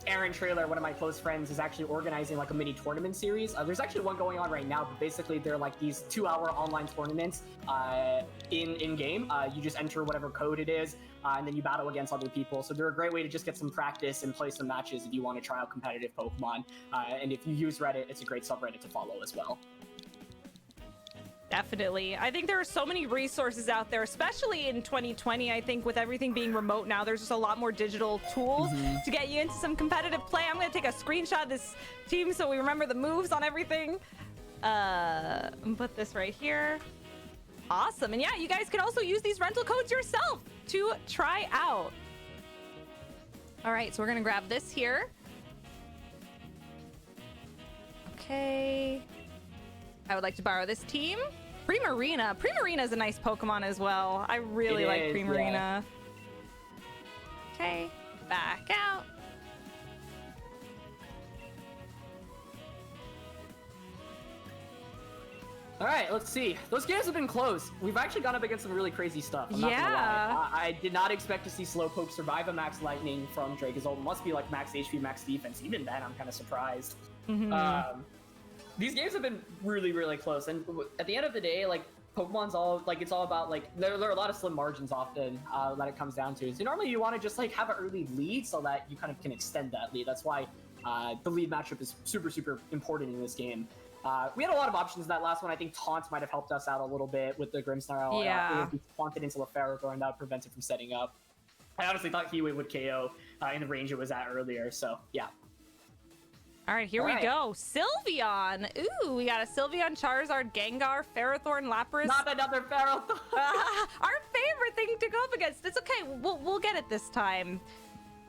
Aaron Trailer, one of my close friends, is actually organizing like a mini tournament series. There's actually one going on right now, but basically they're like these 2-hour online tournaments in game. You just enter whatever code it is, and then you battle against other people. So they're a great way to just get some practice and play some matches if you want to try out competitive Pokemon. And if you use Reddit, it's a great subreddit to follow as well. Definitely. I think there are so many resources out there, especially in 2020. I think with everything being remote now, there's just a lot more digital tools to get you into some competitive play. I'm going to take a screenshot of this team so we remember the moves on everything. Put this right here. Awesome. And yeah, you guys can also use these rental codes yourself to try out. All right, so we're going to grab this here. Okay. I would like to borrow this team. Primarina. Primarina is a nice Pokemon as well. I really like Primarina. Yeah. Okay, back out. All right, let's see. Those games have been close. We've actually gone up against some really crazy stuff. I'm not gonna lie. I did not expect to see Slowpoke survive a Max Lightning from Dracozolt. It must be like Max HP, Max Defense. Even then, I'm kind of surprised. These games have been really, really close. And at the end of the day, like, Pokemon's all, like, it's all about, like, there are a lot of slim margins often that it comes down to. So normally you want to just, like, have an early lead so that you kind of can extend that lead. That's why the lead matchup is super, super important in this game. We had a lot of options in that last one. I think Taunt might have helped us out a little bit with the Grimmsnarl. Yeah. We taunted into a Ferrothorn, and that would prevent it from setting up. I honestly thought Kiwi would KO in the range it was at earlier, so yeah. All right, here we go. Sylveon. Ooh, we got a Sylveon, Charizard, Gengar, Ferrothorn, Lapras. Not another Ferrothorn. Our favorite thing to go up against. It's okay. We'll get it this time.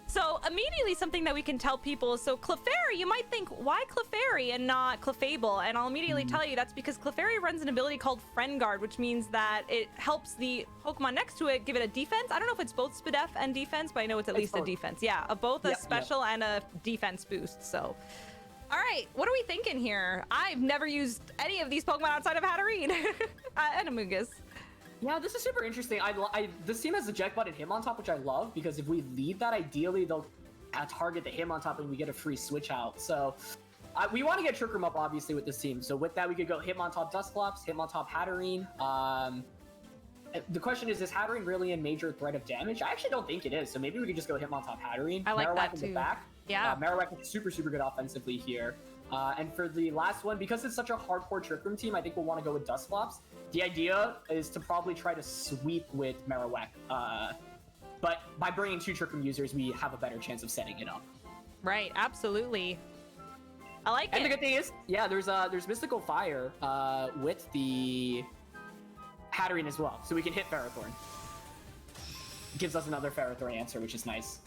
So immediately something that we can tell people is, so Clefairy, you might think, why Clefairy and not Clefable? And I'll immediately tell you that's because Clefairy runs an ability called Friend Guard, which means that it helps the Pokemon next to it give it a defense. I don't know if it's both SPDEF and defense, but I know it's at least a defense. Yeah, both a special and a defense boost. So, all right, what are we thinking here? I've never used any of these Pokemon outside of Hatterene and Amoonguss. Yeah, this is super interesting. This team has the Jet Butt and Hitmontop, which I love, because if we lead that, ideally they'll target the Hitmontop and we get a free switch out. So we want to get Trick Room up, obviously, with this team. So with that, we could go Hitmontop Dusclops, Hitmontop Hatterene. The question is Hatterene really in major threat of damage? I actually don't think it is, so maybe we could just go Hitmontop Hatterene. I like Marowak that in too. The back. Yeah. Marowak is super, super good offensively here. And for the last one, because it's such a hardcore Trick Room team, I think we'll want to go with Dusclops. The idea is to probably try to sweep with Marowak. But by bringing 2 Trick Room users, we have a better chance of setting it up. Right, absolutely. I like it. And the good thing is, yeah, there's Mystical Fire with the Hatterene as well. So we can hit Ferrothorn. Gives us another Ferrothorn answer, which is nice.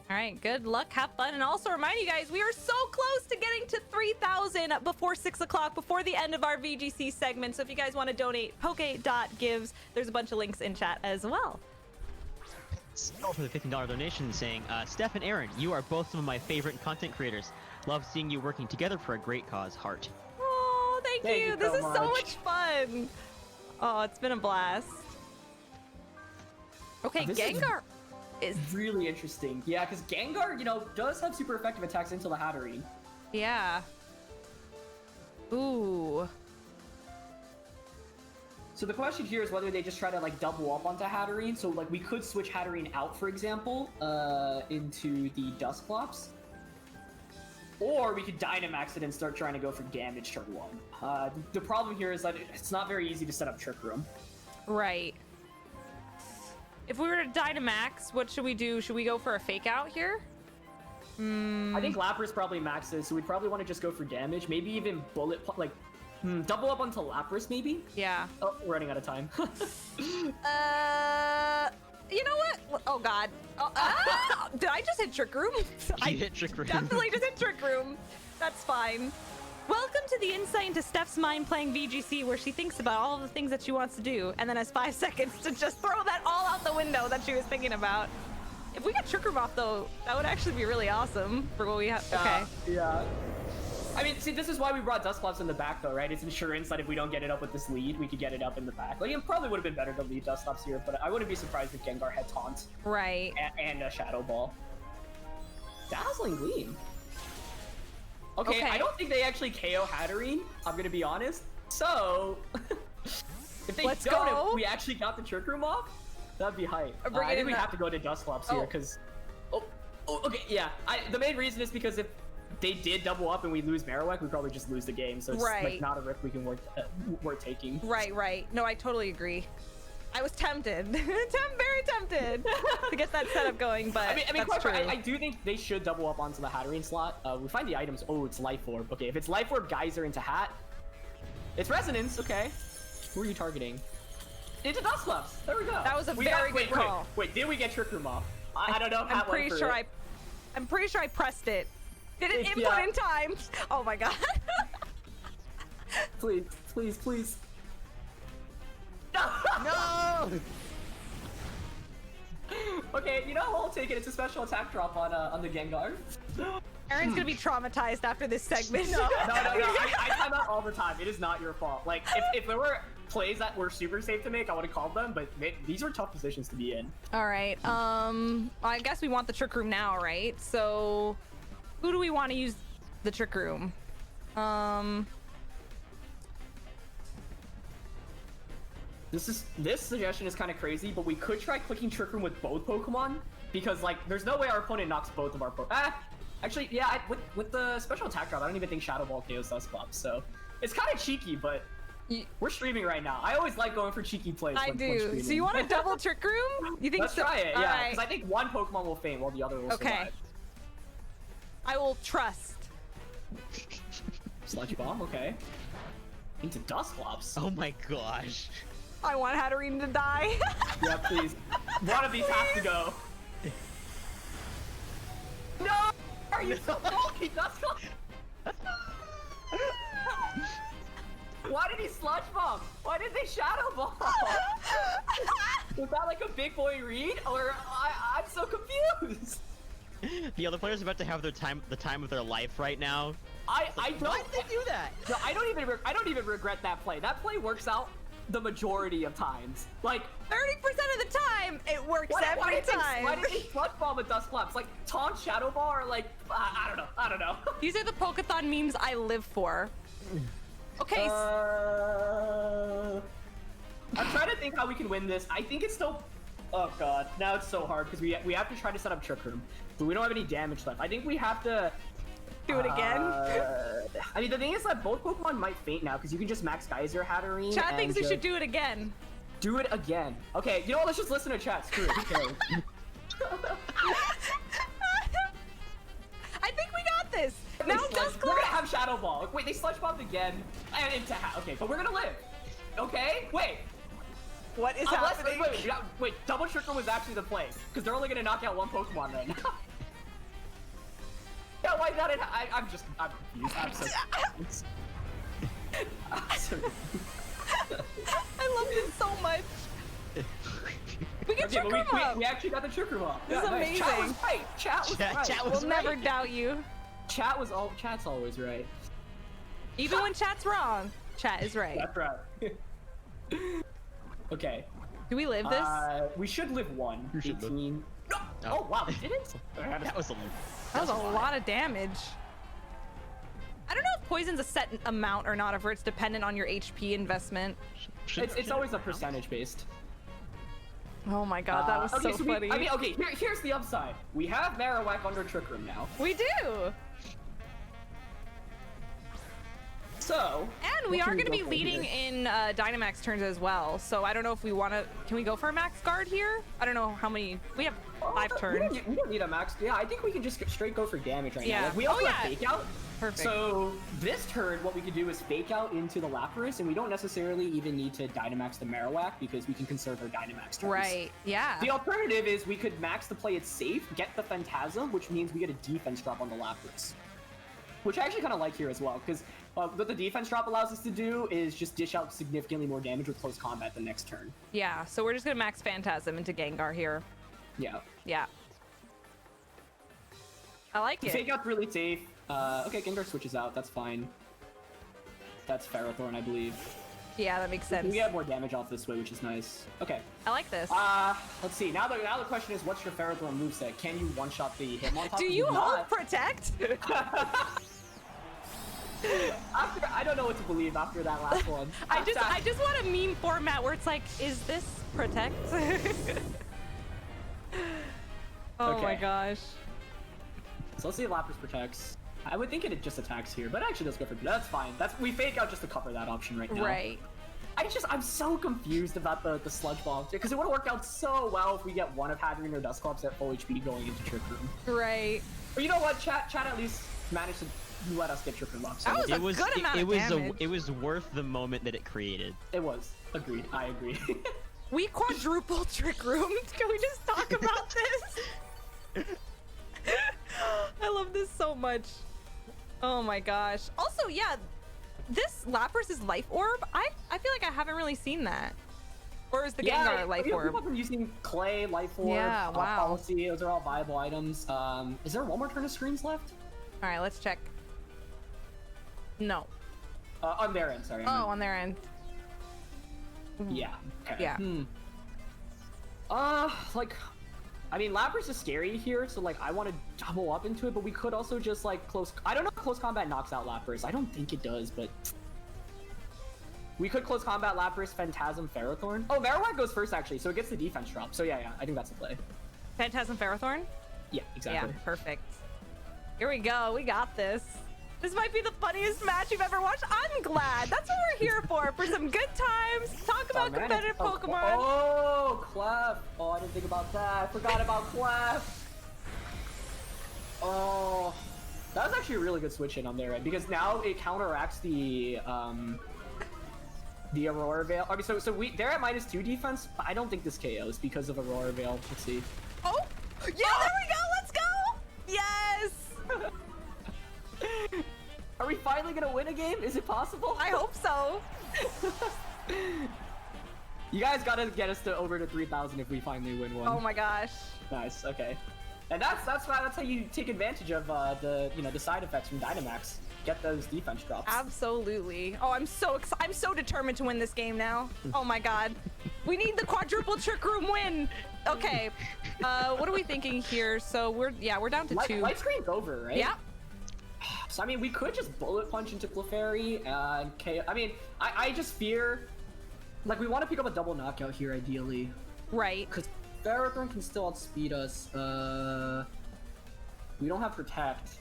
All right, good luck, have fun, and also remind you guys, we are so close to getting to 3,000 before 6 o'clock, before the end of our VGC segment. So if you guys want to donate, poke.gives. There's a bunch of links in chat as well. Still for the $15 donation saying, Steph and Aaron, you are both some of my favorite content creators. Love seeing you working together for a great cause. Heart. Oh, thank you. This is so much fun. Oh, it's been a blast. Okay, Gengar is really interesting. Yeah, because Gengar, does have super effective attacks into the Hatterene. Yeah. Ooh. So the question here is whether they just try to double up onto Hatterene. So we could switch Hatterene out, for example, into the Dusclops. Or we could Dynamax it and start trying to go for damage turn 1. The problem here is that it's not very easy to set up Trick Room. Right. If we were to Dynamax, what should we do? Should we go for a Fake Out here? I think Lapras probably maxes, so we'd probably want to just go for damage. Maybe even Bullet, double up onto Lapras, maybe? Yeah. Oh, we're running out of time. You know what? Oh, God. Did I just hit Trick Room? You hit Trick Room. Definitely just hit Trick Room. That's fine. Welcome to the insight into Steph's mind playing VGC, where she thinks about all of the things that she wants to do, and then has 5 seconds to just throw that all out the window that she was thinking about. If we got Trick Room off, though, that would actually be really awesome for what we have. Okay. Yeah. I mean, see, this is why we brought Dusclops in the back, though, right? It's insurance that if we don't get it up with this lead, we could get it up in the back. Like, it probably would have been better to lead Dusclops here, but I wouldn't be surprised if Gengar had Taunt. Right. And a Shadow Ball. Dazzling Gleam. Okay, I don't think they actually KO Hatterene, I'm gonna be honest. So, if they Let's don't, go. if we actually got the Trick Room off, that'd be hype. Bring I it think in we the- have to go to Dusclops here, because... Oh, okay, yeah. The main reason is because if they did double up and we lose Marowak, we probably just lose the game. So it's like not a risk we can worth taking. Right. No, I totally agree. I was tempted. Very tempted to get that setup going, but I mean, that's true. I do think they should double up onto the Hatterene slot. We find the items. Oh, it's Life Orb. Okay, if it's Life Orb, Geyser into Hat. It's Resonance. Okay. Who are you targeting? Into Dusclops. There we go. That was a very good call. Wait, did we get Trick Room off? I don't know if I'm pretty sure I'm pretty sure I pressed it. Didn't input in time. Oh my god. Please, please, please. No! Okay, you know I'll take it. It's a special attack drop on the Gengar. Aaron's gonna be traumatized after this segment. No. I time out all the time. It is not your fault. Like, if there were plays that were super safe to make, I would have called them, but these were tough positions to be in. All right. I guess we want the Trick Room now, right? So, who do we want to use the Trick Room? This suggestion is kind of crazy, but we could try clicking Trick Room with both Pokemon, because like there's no way our opponent knocks both of our Pokemon. Actually, yeah, with the special attack drop, I don't even think Shadow Ball KOs Dusclops, so it's kind of cheeky, but we're streaming right now. I always like going for cheeky plays. I do. So you want a double Trick Room? You think Let's so? try it, All yeah, right. because I think one Pokemon will faint while the other will survive. I will trust. Sludge Bomb, okay. Into Dusclops. Oh my gosh. I want Hatterene to die. Yeah, please. One of these has to go. No! Are you so bulky, Dusclops? Why did he Sludge Bomb? Why did they Shadow Ball? Was that like a big boy read? Or I'm so confused. The other players are about to have the time of their life right now. I don't. Why did they do that? No, I don't even regret that play. That play works out the majority of times. Like 30% of the time, it works every time. Why did they Sludge Bomb with Dusclops? Like Taunt Shadow Ball or like I don't know. These are the Pokéthon memes I live for. Okay. I'm trying to think how we can win this. I think it's still. Oh god, now it's so hard because we have to try to set up Trick Room, but we don't have any damage left. I think we have to do it again. I mean, the thing is that both Pokemon might faint now because you can just max Geyser Hatterene. Chat thinks we should do it again. Do it again. Okay, you know what? Let's just listen to chat. Screw it. Who cares? I think we got this. Now Dusclops. We're gonna have Shadow Ball. Wait, they Sludge Bombed again and into okay, but we're gonna live. Okay, wait. What is happening? Wait, double Trick Room was actually the play because they're only gonna knock out one Pokemon right now. Yeah, why not? I'm confused. I'm so confused. I love this so much. We can Trick Room up. We actually got the Trick Room up. This is amazing. Chat was right. Chat was right. Chat was We'll never doubt you. Chat's always right. Even when chat's wrong, chat is right. That's right. Okay. Do we live this? We should live one. You should live. 18. No! Oh wow, we did it? That was a lot of damage. I don't know if poison's a set amount or not, if it's dependent on your HP investment. It's always a percentage based. Oh my god, that was so funny. I mean, okay, here's the upside. We have Marowak under Trick Room now. We do! So... And we are going to be leading in Dynamax turns as well, so I don't know if we want to... Can we go for a max guard here? I don't know how many... We have 5 turns. We don't need a max... Yeah, I think we can just straight go for damage right now. Like, we also have Fake Out. Perfect. So this turn, what we could do is Fake Out into the Lapras, and we don't necessarily even need to Dynamax the Marowak because we can conserve our Dynamax turns. Right, yeah. The alternative is we could max the play it safe, get the Phantasm, which means we get a defense drop on the Lapras. Which I actually kind of like here as well, because what the defense drop allows us to do is just dish out significantly more damage with close combat the next turn. Yeah, so we're just going to max Phantasm into Gengar here. Yeah. Yeah. I like it. Fake Out's really safe. Okay, Gengar switches out. That's fine. That's Ferrothorn, I believe. Yeah, that makes sense. We get more damage off this way, which is nice. Okay. I like this. Let's see. Now the question is, what's your Ferrothorn moveset? Can you one-shot the Hitmontop? Do you hold protect? I don't know what to believe after that last one. I just want a meme format where it's like, is this protect? Oh Okay. my gosh. So let's see if Lapras protects. I would think it just attacks here, but it actually does go for. That's fine. We fake out just to cover that option right now. Right. I'm so confused about the Sludge Bomb because it would have worked out so well if we get one of Hatterene or Dusclops at full HP going into Trick Room. Right. But you know what? Chat at least managed to let us get Trick Room up. So That was a good amount of damage. It was worth the moment that it created. it was. Agreed. I agree. We quadruple Trick Room. Can we just talk about this? I love this so much. Oh my gosh. Also, yeah, this Lapras' Life Orb, I feel like I haven't really seen that. Or is the Gengar Life Orb? People have been using Clay, Life Orb, Yeah, wow. Policy. Those are all viable items. Is there one more turn of screens left? All right, let's check. No. On their end, sorry. Oh, on their end. Yeah. Okay. Yeah. I mean, Lapras is scary here, so like I want to double up into it, but we could also just like I don't know if close combat knocks out Lapras. I don't think it does, but we could close combat Lapras, Phantasm, Ferrothorn. Oh, Marowak goes first actually, so it gets the defense drop. So yeah, I think that's the play. Phantasm Ferrothorn? Yeah, exactly. Yeah, perfect. Here we go. We got this. This might be the funniest match you've ever watched. I'm glad. That's what we're here for some good times. Talk about competitive Pokemon. Oh, Clef. Oh, I didn't think about that. I forgot about Clef. Oh, that was actually a really good switch in on their end because now it counteracts the Aurora Veil. I mean, so they're at -2 defense, but I don't think this KOs because of Aurora Veil. Let's see. Oh, yeah, there we go. Let's go. Yes. Are we finally gonna win a game? Is it possible? I hope so. You guys gotta get us to over to 3,000 if we finally win one. Oh my gosh. Nice. Okay. And that's how you take advantage of the side effects from Dynamax. Get those defense drops. Absolutely. Oh, I'm so determined to win this game now. Oh my god. We need the quadruple Trick Room win. Okay. What are we thinking here? So we're down to 2. Light screen's over, right? Yeah. So I mean, we could just bullet punch into Clefairy and KO. I mean, I just fear, like, we want to pick up a double knockout here ideally. Right. Because Ferrothorn can still outspeed us. We don't have Protect.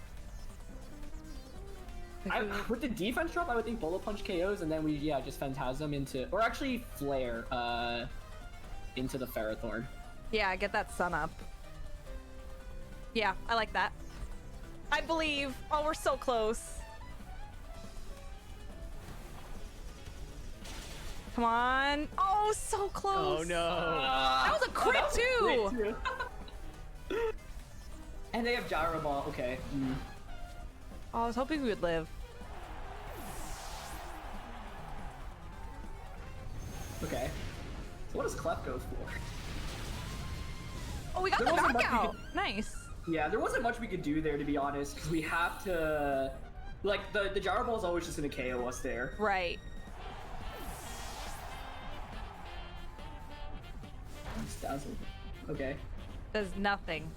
With the defense drop, I would think bullet punch KOs, and then we just Phantasm into, or actually Flare into the Ferrothorn. Yeah, get that sun up. Yeah, I like that. I believe. Oh, we're so close. Come on. Oh, so close. Oh no. That was a crit too. And they have Gyro Ball. Okay. Oh, I was hoping we would live. Okay. So what does Clef go for? Oh, we got There the wasn't much we knockout. could- Nice. Yeah, there wasn't much we could do there, to be honest, because we have to... Like, the Gyro Ball is always just gonna KO us there. Right. Dazzle. Okay. Does nothing.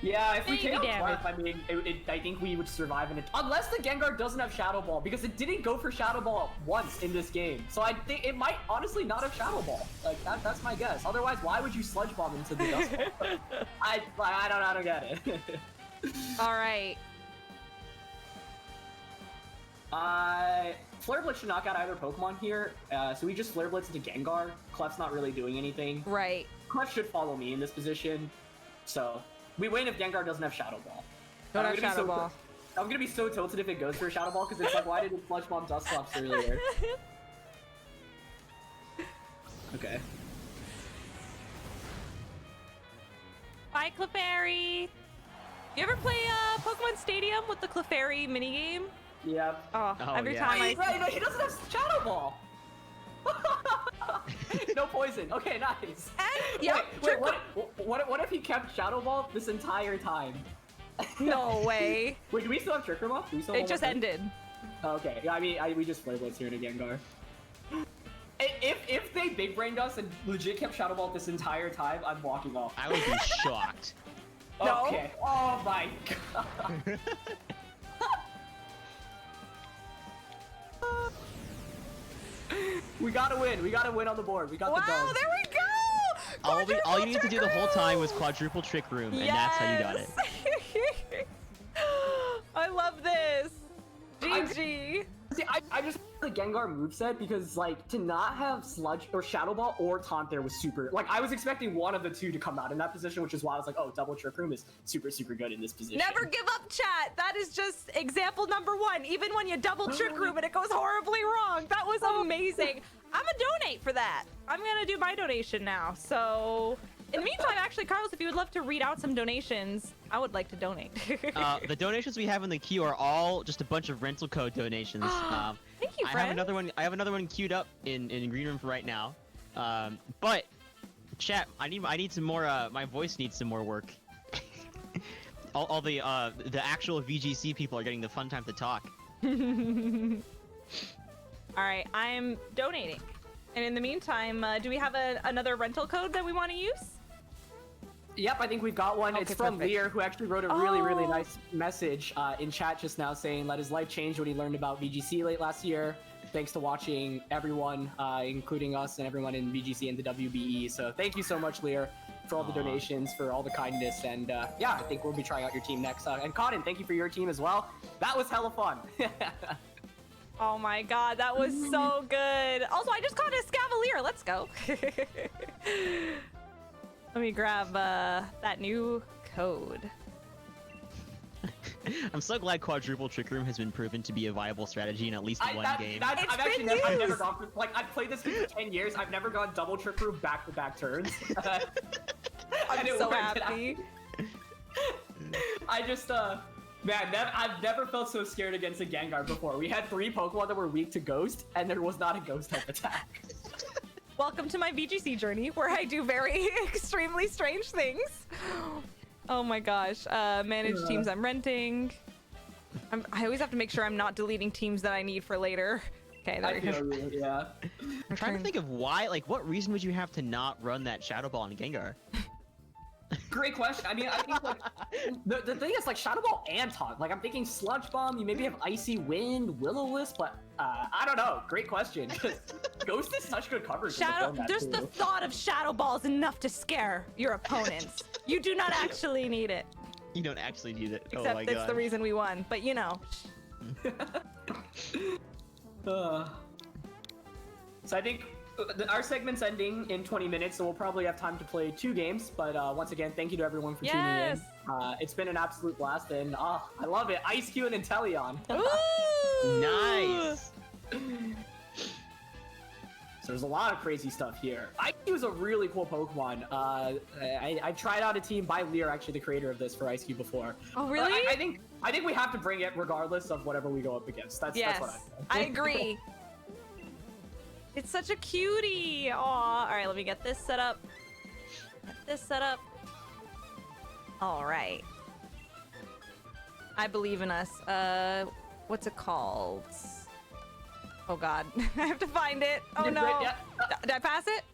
Yeah, if we Baby KO damage. Clef, I mean, I think we would survive in it. Unless the Gengar doesn't have Shadow Ball, because it didn't go for Shadow Ball once in this game. So I think it might honestly not have Shadow Ball. Like, that's my guess. Otherwise, why would you Sludge Bomb into the Dust Ball? I don't get it. All right. Flare Blitz should knock out either Pokemon here. So we just Flare Blitz into Gengar. Clef's not really doing anything. Right. Clef should follow me in this position. So we win if Gengar doesn't have Shadow Ball. Don't have Shadow Ball. I'm gonna be so tilted if it goes for a Shadow Ball because it's like, why did it Sludge Bomb Dusclops earlier? Okay. Bye, Clefairy. You ever play Pokemon Stadium with the Clefairy minigame? Yep. Oh, Oh, every yeah. time I Right, no, he doesn't have Shadow Ball. No poison. Okay, nice. And, yeah, Wait, what if he kept Shadow Ball this entire time? No way. Wait, do we still have Trick Room up? Do we still have It just one more ended. Oh, okay. Yeah, I mean, we just played Blitz here to Gengar. If they big brained us and legit kept Shadow Ball this entire time, I'm walking off. I would be shocked. No. Okay. Oh my god. We gotta win. We gotta win on the board. We got the Wow, dub. there we go! All you need to do the whole time was Quadruple quadruple trick room, Trick and that's how you got it. Yes. I love this. GG. See, I just the Gengar moveset because like to not have Sludge or Shadow Ball or Taunt there was super. Like I was expecting one of the two to come out in that position, which is why I was like, oh, double Trick Room is super good in this position. Never give up, chat. That is just example number 1. Even when you double Trick Room and it goes horribly wrong. That was amazing. I'm gonna donate for that. I'm gonna do my donation now. So, in the meantime, actually, Carlos, if you would love to read out some donations, I would like to donate. The donations we have in the queue are all just a bunch of rental code donations. Thank you, I friend. have another one queued up in green room for right now. But chat, I need some more. My voice needs some more work. all the actual VGC people are getting the fun time to talk. All right, I'm donating. And in the meantime, do we have another rental code that we want to use? Yep, I think we've got one. Okay, It's from perfect. Lear, who actually wrote a really Oh. nice message in chat just now saying let his life change when he learned about VGC late last year. Thanks to watching everyone, including us and everyone in VGC and the WBE. So thank you so much, Lear, for all the Aw. donations, for all the kindness. And yeah, I think we'll be trying out your team next. And Cotton, thank you for your team as well. That was hella fun. Oh my god, that was so good. Also, I just caught a Scavalier. Let's go. Let me grab that new code. I'm so glad quadruple trick room has been proven to be a viable strategy in at least one game. It's I've actually been never used. gone for, like I've played this game for 10 years. I've never gone double Trick Room back-to-back turns. I'm And it so worked. happy. I just man, I've never felt so scared against a Gengar before. We had 3 Pokemon that were weak to Ghost, and there was not a Ghost type attack. Welcome to my VGC journey, where I do very extremely strange things. Oh my gosh. Manage teams I'm renting. I always have to make sure I'm not deleting teams that I need for later. Okay, there I we go. feel you, yeah. I'm trying to think of why, like, what reason would you have to not run that Shadow Ball on Gengar? Great question. I mean, I think like the thing is like Shadow Ball and Taunt. Like I'm thinking Sludge Bomb. You maybe have Icy Wind, Will-O-Wisp, but I don't know. Great question. Ghost is such good coverage. in the Shadow, format, just the too. thought of Shadow Ball is enough to scare your opponents. You do not actually need it. You don't actually need it. Except oh my that's god. the reason we won. But you know. So I think our segment's ending in 20 minutes, so we'll probably have time to play 2 games. But once again, thank you to everyone for tuning Yes. in. It's been an absolute blast, and I love it. Ice Q and Inteleon. Ooh! Nice. So there's a lot of crazy stuff here. IQ is a really cool Pokemon. I tried out a team by Lear, actually the creator of this, for Ice Cube before. Oh, really? I think we have to bring it regardless of whatever we go up against. That's Yes, what I think. I agree. It's such a cutie. Aw. All right, let me get this set up. Get this set up. All right. I believe in us. What's it called? Oh God, I have to find it. Oh You're no. great, yeah. Did I pass it?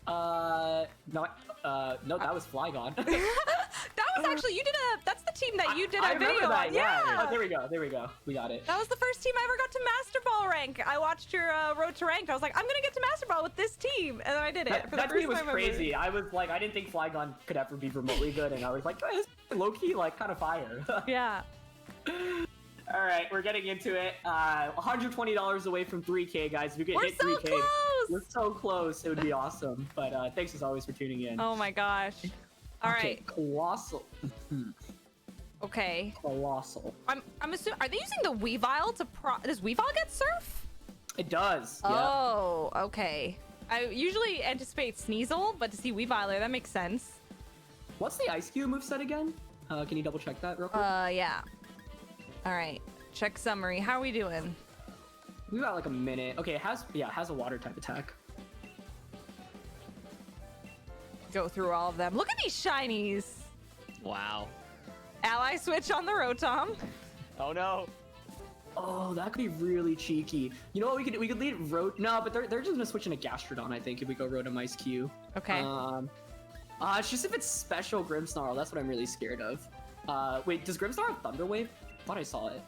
No, that was Flygon. That was actually that's the team that you did I a video remember that, on. yeah. Oh, there we go. We got it. That was the first team I ever got to Master Ball rank. I watched your Road to Ranked. I was like, I'm gonna get to Master Ball with this team, and then I did it. For That the team first was time ever. crazy. I was like, I didn't think Flygon could ever be remotely good, and I was like, oh, this is low-key, like, kind of fire. Yeah. All right, we're getting into it. $120 away from 3K, guys. If you could We're hit so 3K, close! we're so close. It would be awesome. But thanks as always for tuning in. Oh my gosh. All Okay, right. Colossal. Okay. Colossal. I'm assuming. Are they using the Weavile to Does Weavile get Surf? It does. Yeah. Oh, okay. I usually anticipate Sneasel, but to see Weavile there, that makes sense. What's the Ice Cube moveset again? Can you double check that real quick? Yeah. All right. Check summary. How are we doing? We got like a minute. Okay, it has a water type attack. Go through all of them. Look at these shinies. Wow. Ally switch on the Rotom. Oh no. Oh, that could be really cheeky. You know what? We could lead No, but they're just gonna switch into Gastrodon. I think if we go Rotom Ice Q. Okay. It's just if it's special Grimmsnarl. That's what I'm really scared of. Wait, does Grimmsnarl have Thunder Wave? I thought I saw it.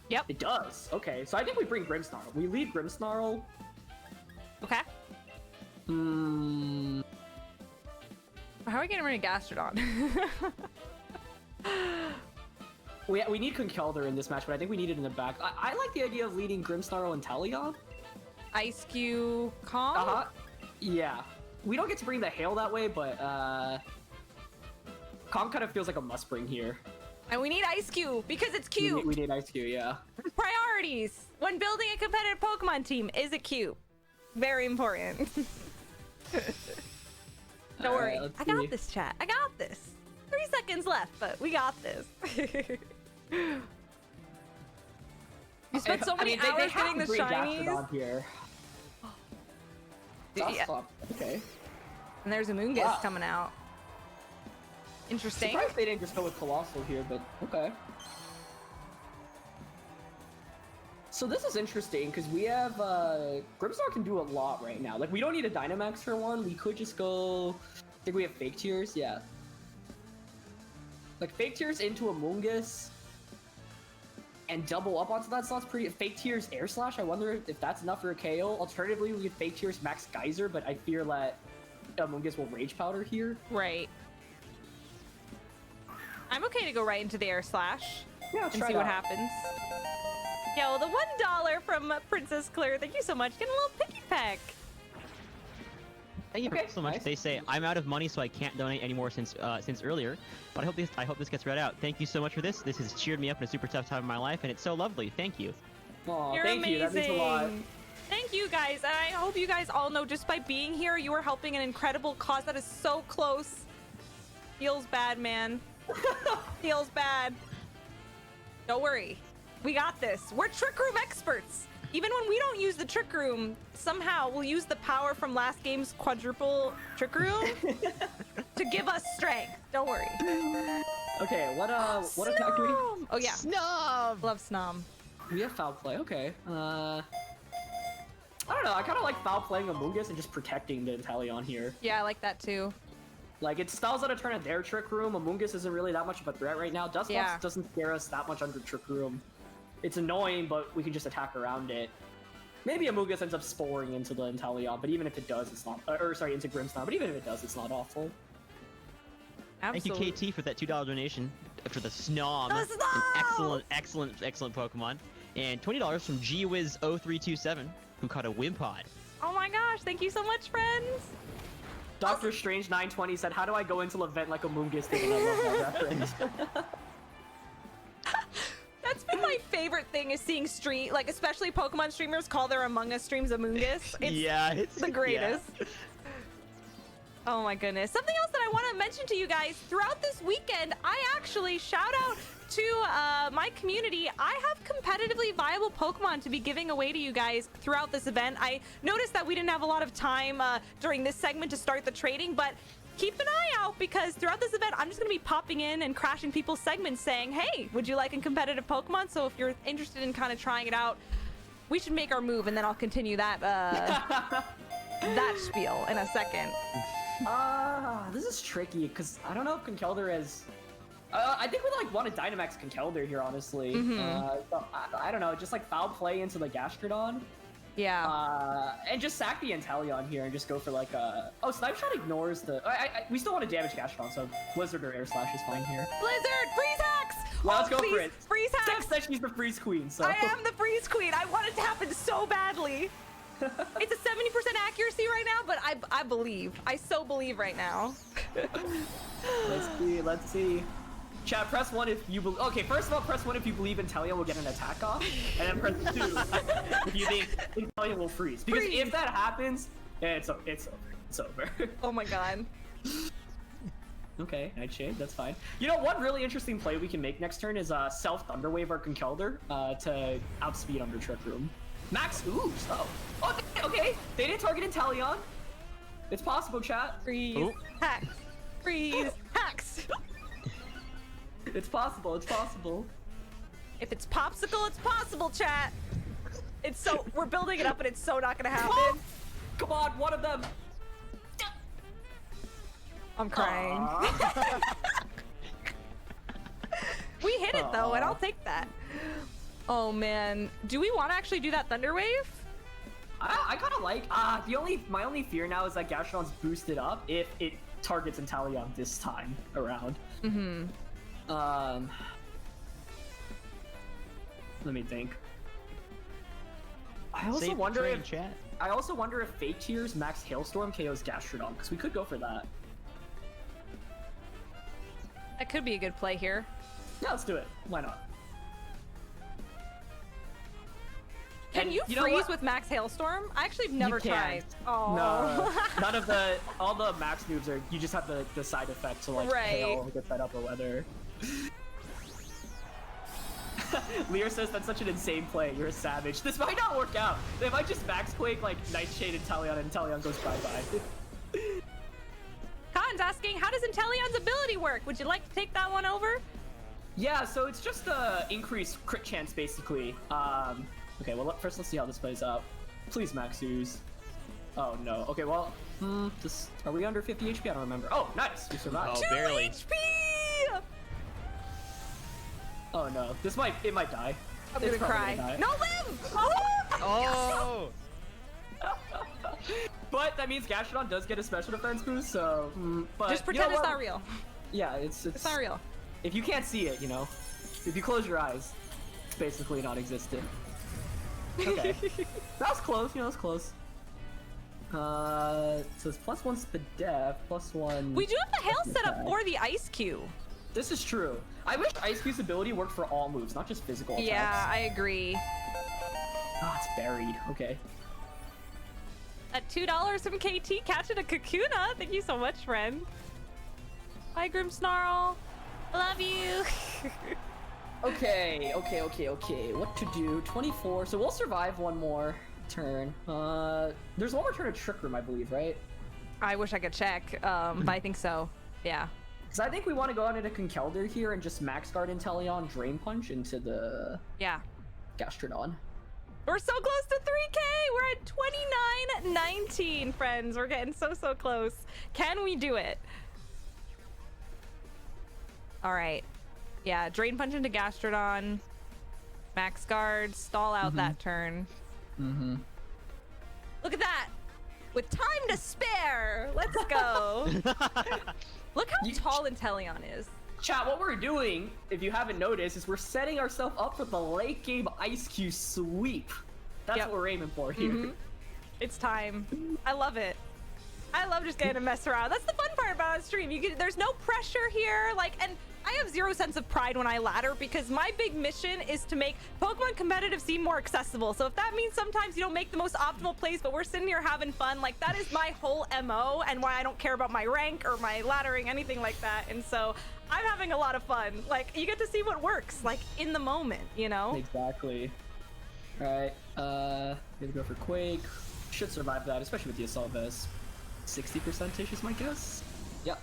Yep. It does. Okay, so I think we bring Grimmsnarl. We lead Grimmsnarl. Okay. How are we getting rid of Gastrodon? We need Conkeldurr in this match, but I think we need it in the back. I like the idea of leading Grimmsnarl and Teleon. Ice Cube Calm? Yeah. We don't get to bring the Hail that way, but Calm kind of feels like a must bring here. And we need Ice Cube because it's cute. We need Ice Cube, yeah. Priorities when building a competitive Pokemon team is a cube. Very important. Don't worry. I got this, chat. I got this. 3 seconds left, but we got this. You spent so many hours getting the shinies. Here. Yeah. Okay. And there's a Moongus coming out. Interesting. Surprised they didn't just go with Colossal here, but okay. So this is interesting because we have Grimmsnarl can do a lot right now. Like we don't need a Dynamax for one. We could just go. I think we have Fake Tears. Yeah. Like Fake Tears into a Moongus and double up onto that slot's pretty. Fake Tears Air Slash. I wonder if that's enough for a KO. Alternatively, we could Fake Tears Max Geyser, but I fear that Moongus will Rage Powder here. Right. I'm okay to go right into the Air Slash and see what happens. Yo, the $1 from Princess Claire. Thank you so much. Get a little picky peck. Thank you so much. Nice. They say I'm out of money, so I can't donate anymore since earlier. But I hope this gets read out. Thank you so much for this. This has cheered me up in a super tough time in my life, and it's so lovely. Thank you. Aw, You're thank amazing. you. That means a lot. Thank you guys, and I hope you guys all know just by being here, you are helping an incredible cause that is so close. Feels bad, man. Feels bad. Don't worry. We got this. We're Trick Room experts. Even when we don't use the Trick Room, somehow we'll use the power from last game's quadruple Trick Room to give us strength. Don't worry. Okay, what attack do we have? Oh yeah. Snom! Love Snom. We have Foul Play, okay. I don't know, I kind of like Foul Playing a Moongus and just protecting the Inteleon here. Yeah, I like that too. Like, it styles out a turn at their Trick Room. A Moongus isn't really that much of a threat right now. Dusclops doesn't scare us that much under Trick Room. It's annoying, but we can just attack around it. Maybe a Moongus ends up sporing into the Inteleon, but even if it does, it's not... into Grimmsnarl, but even if it does, it's not awful. Absolutely. Thank you, KT, for that $2 donation for the Snom. The Snom! An excellent Pokemon. And $20 from GWiz0327, who caught a Wimpod. Oh my gosh, thank you so much, friends. Dr. Strange 920 said, how do I go into event like a Moongus thing? And I love that reference. That's been my favorite thing is seeing especially Pokemon streamers call their Among Us streams a Moongus. It's the greatest. Yeah. Oh my goodness. Something else that I want to mention to you guys, throughout this weekend, I actually shout out to my community. I have competitively viable Pokemon to be giving away to you guys throughout this event. I noticed that we didn't have a lot of time during this segment to start the trading, but keep an eye out because throughout this event, I'm just going to be popping in and crashing people's segments saying, hey, would you like a competitive Pokemon? So if you're interested in kind of trying it out, we should make our move and then I'll continue that that spiel in a second. This is tricky because I don't know if Conkeldurr has... I think we want to Dynamax Conkeldurr here, honestly. So, I don't know, just Foul Play into the Gastrodon. Yeah. And just sack the Inteleon here and just go for oh, Snipe Shot ignores the... we still want to damage Gastrodon, so Blizzard or Air Slash is fine here. Blizzard! Freeze hacks! Well, let's go for it. Freeze hacks! Steph said she's the Freeze Queen, so... I am the Freeze Queen! I want it to happen so badly! It's a 70% accuracy right now, but I believe. I so believe right now. Let's see. Chat, press 1 if you believe... Okay, first of all, press 1 if you believe Inteleon will get an attack off, and then press 2 if you think Inteleon will freeze. Because if that happens, it's over. It's over. Oh my god. Okay, Nightshade, that's fine. You know, one really interesting play we can make next turn is Self Thunder Wave our Conkeldurr to outspeed under Trick Room. Max Ooze! Oh. Okay, they didn't target Inteleon. It's possible, chat. Freeze hacks. Freeze hacks. It's possible. It's possible. If it's popsicle, it's possible, chat. It's so we're building it up, and it's so not gonna happen. Oh! Come on, one of them. I'm crying. We hit it though, and I'll take that. Oh man, do we want to actually do that Thunder Wave? I kind of like. My only fear now is that Gastrodon's boosted up if it targets Inteleon this time around. Mm-hmm. Let me think. I also wonder if Fake Tears Max Hailstorm KOs Gastrodon, because we could go for that. That could be a good play here. Yeah, let's do it. Why not? Can you freeze with Max Hailstorm? I actually have never tried. Oh. No, none of all the max moves are, you just have the side effect to like hail, get fed up or weather. Lear says that's such an insane play, you're a savage. This might not work out. They might just Max Quake like Nightshade Inteleon and Inteleon goes bye-bye. Khan's asking, how does Inteleon's ability work? Would you like to take that one over? Yeah, so it's just increased crit chance basically. Okay, well first let's see how this plays out. Please Max Ooze. Oh no. Okay, well, are we under 50 HP? I don't remember. Oh, nice, we survived. Oh, barely. 2 HP! Oh no, it might die. I'm gonna cry. No, live! Oh! But that means Gastrodon does get a special defense boost, so. But just pretend it's not real. Yeah, it's not real. If you can't see it, if you close your eyes, it's basically non-existent. Okay, that was close. That was close. So it's +1 Spadef, +1. We do have the hail setup for the Ice Cube. This is true. I wish Ice Cube's ability worked for all moves, not just physical attacks. Yeah, I agree. Ah, it's buried. Okay. At $2 from KT, catching a Kakuna. Thank you so much, friend. Bye, Grimmsnarl. Love you. Okay. What to do? 24. So we'll survive one more turn. There's one more turn of Trick Room, I believe, right? I wish I could check, but I think so. Yeah. Because I think we want to go out into Conkeldurr here and just Max Guard Inteleon Drain Punch into the Gastrodon. We're so close to 3K. We're at 29.19, friends. We're getting so close. Can we do it? All right. Yeah, Drain Punch into Gastrodon. Max Guard, stall out that turn. Look at that. With time to spare. Let's go. Look how tall Inteleon is. Chat, what we're doing, if you haven't noticed, is we're setting ourselves up for the late game Ice Cube sweep. That's what we're aiming for here. It's time. I love it. I love just getting to mess around. That's the fun part about a stream. There's no pressure here. And I have zero sense of pride when I ladder because my big mission is to make Pokemon competitive seem more accessible. So if that means sometimes you don't make the most optimal plays, but we're sitting here having fun, that is my whole MO and why I don't care about my rank or my laddering, anything like that. And so I'm having a lot of fun. You get to see what works, in the moment, Exactly. All right, gonna go for Quake. Should survive that, especially with the Assault Vest. 60%-ish is my guess. Yep.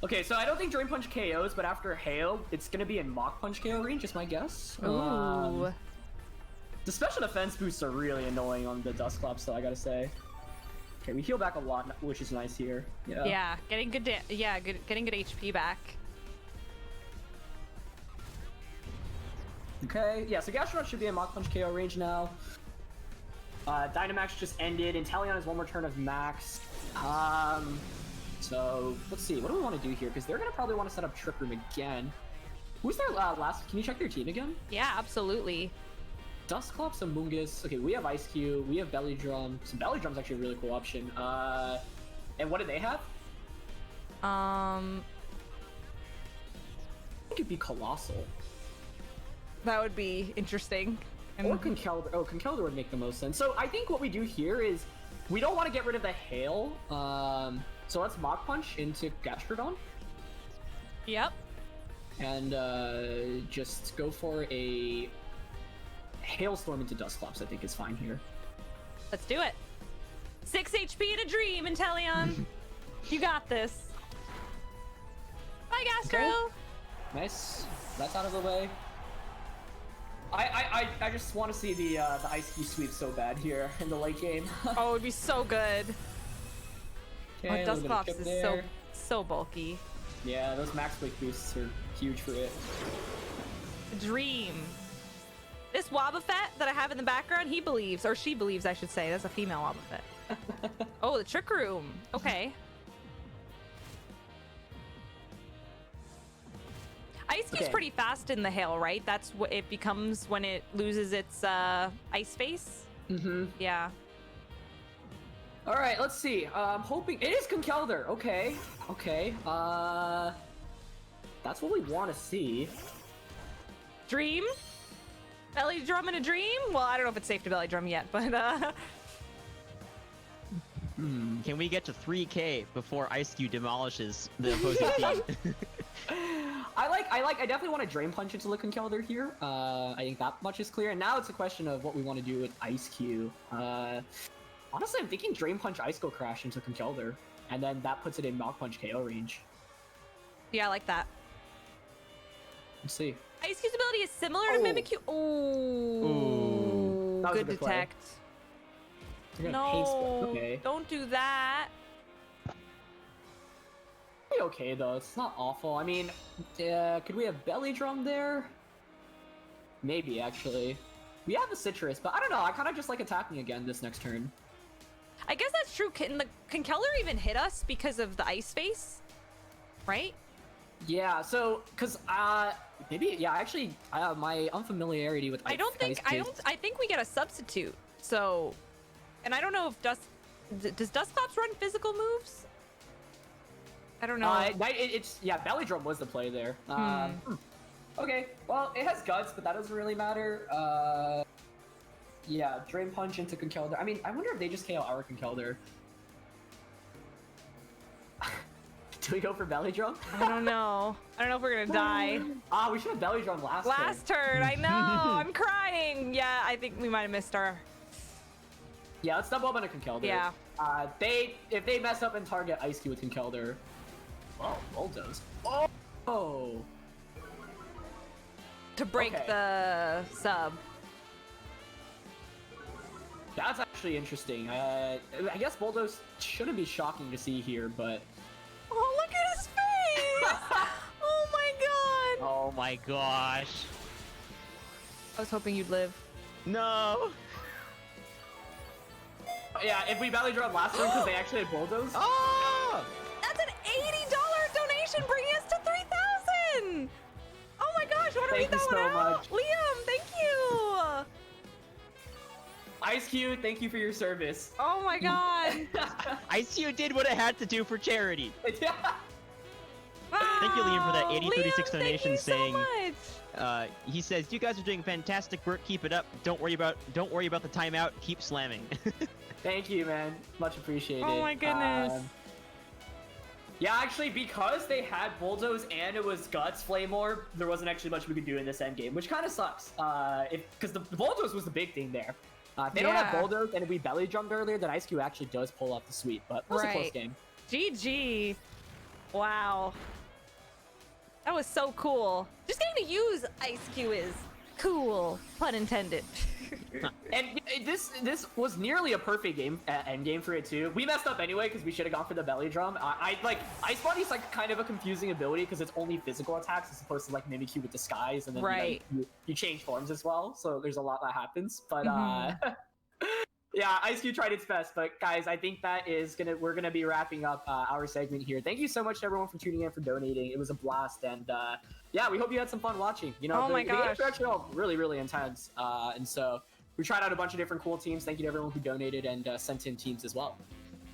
Okay, so I don't think Drain Punch KOs, but after Hail, it's gonna be in Mach Punch KO range, is my guess. Ooh. The special defense boosts are really annoying on the Dusclops, though, I gotta say. Okay, we heal back a lot, which is nice here. Yeah, getting good HP back. Okay, yeah, so Gastrodon should be in Mach Punch KO range now. Dynamax just ended, and Inteleon has one more turn of Max. So, let's see, what do we want to do here? Because they're going to probably want to set up Trick Room again. Who's their last? Can you check their team again? Yeah, absolutely. Dusclops, Amoonguss. Okay, we have Ice Cube, we have Belly Drum. So Belly Drum's actually a really cool option. And what do they have? I think it'd be Colossal. That would be interesting. Or Conkeldurr. Oh, Conkeldurr would make the most sense. So I think what we do here is we don't want to get rid of the Hail. So let's Mach Punch into Gastrodon. Yep. And just go for a Hailstorm into Dusclops, I think is fine here. Let's do it. 6 HP in a dream, Inteleon. You got this. Bye, Gastro. Okay. Nice. That's out of the way. I just want to see the Ice Cube sweep so bad here in the late game. Oh, it'd be so good. Okay, Oh, Dusclops is so bulky. Yeah, those max quick boosts are huge for it. Dream. This Wobbuffet that I have in the background, he believes, or she believes, I should say. That's a female Wobbuffet. Oh, the Trick Room. Okay. Ice Cube's pretty fast in the hail, right? That's what it becomes when it loses its ice face. Mm-hmm. Yeah. All right, let's see. I'm hoping it is Conkeldurr. Okay. Okay. That's what we want to see. Dream? Belly drum in a dream? Well, I don't know if it's safe to belly drum yet, but Can we get to 3K before Ice Cube demolishes the opposing team? I definitely want to Drain Punch into the Conkeldurr here. I think that much is clear. And now it's a question of what we want to do with Ice Cube. Honestly, I'm thinking Drain Punch Ice Go Crash into Conkeldurr, and then that puts it in Mach Punch KO range. yeah, I like that. Let's see. Ice Cube's ability is similar to Mimikyu. Ooh. That was a Good good play. detect. You're gonna paste it. No, Okay. don't do that. Pretty okay though. It's not awful. I mean, could we have Belly Drum there? Maybe actually. We have the Citrus, but I don't know. I kind of just like attacking again this next turn. I guess that's true. Can Conkeldurr even hit us because of the ice face? Right? Yeah. So, cause maybe actually my unfamiliarity with I think we get a substitute. So, and I don't know if does Dusclops run physical moves? I don't know. It's Belly Drum was the play there. Okay, well, it has Guts, but that doesn't really matter. Yeah, Drain Punch into Conkeldurr. I mean, I wonder if they just KO our Conkeldurr. Do we go for Belly Drum? I don't know. I don't know if we're gonna die. We should have Belly Drum last turn. I know. I'm crying. Yeah, I think we might have missed our. Yeah, let's double up on a Conkeldurr. Yeah. If they mess up and target Ice Cube with Conkeldurr. Oh, Bulldoze. Oh. To break the sub. That's actually interesting. I guess Bulldoze shouldn't be shocking to see here, but... Oh, look at his face! Oh my god! Oh my gosh. I was hoping you'd live. No! Yeah, if we Belly Drum last turn because they actually had Bulldoze... Oh! That's an $80 donation bringing us to 3,000! Oh my gosh, I want to read that one out! Liam, thank you! Ice Cube, thank you for your service. Oh my god! Ice Cube did what it had to do for charity. Yeah. Wow. Thank you, Liam, for that 8036 Liam, donation thank you saying. So much. He says, "You guys are doing fantastic work. Keep it up. Don't worry about the timeout. Keep slamming." Thank you, man. Much appreciated. Oh my goodness. Yeah, actually, because they had Bulldoze and it was Guts Flame Orb, there wasn't actually much we could do in this end game, which kind of sucks. Because the Bulldoze was the big thing there. If they don't have Bulldoze, and if we belly drummed earlier, then Ice Cube actually does pull off the sweep. But it was a close game. GG. Wow. That was so cool. Just getting to use Ice Cube is cool, pun intended. And this was nearly a perfect game end game for it too. We messed up anyway because we should have gone for the belly drum. I like Ice Body's like kind of a confusing ability because it's only physical attacks as opposed to like Mimikyu with disguise, and then you change forms as well. So there's a lot that happens. But yeah, Ice Cube tried its best. But guys, I think we're gonna be wrapping up our segment here. Thank you so much to everyone for tuning in, for donating. It was a blast, and yeah, we hope you had some fun watching. You know, the games are actually all really, really intense, and so we tried out a bunch of different cool teams. Thank you to everyone who donated and sent in teams as well.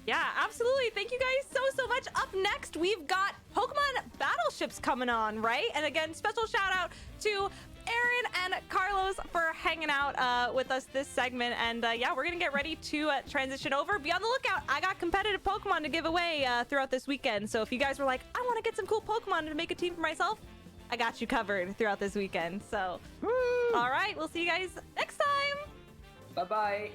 Yeah, absolutely. Thank you guys so much. Up next, we've got Pokemon Battleships coming on, right? And again, special shout out to Aaron and Carlos for hanging out with us this segment. And yeah, we're going to get ready to transition over. Be on the lookout. I got competitive Pokemon to give away throughout this weekend. So if you guys were like, I want to get some cool Pokemon to make a team for myself, I got you covered throughout this weekend. So, all right, we'll see you guys next time. Bye-bye.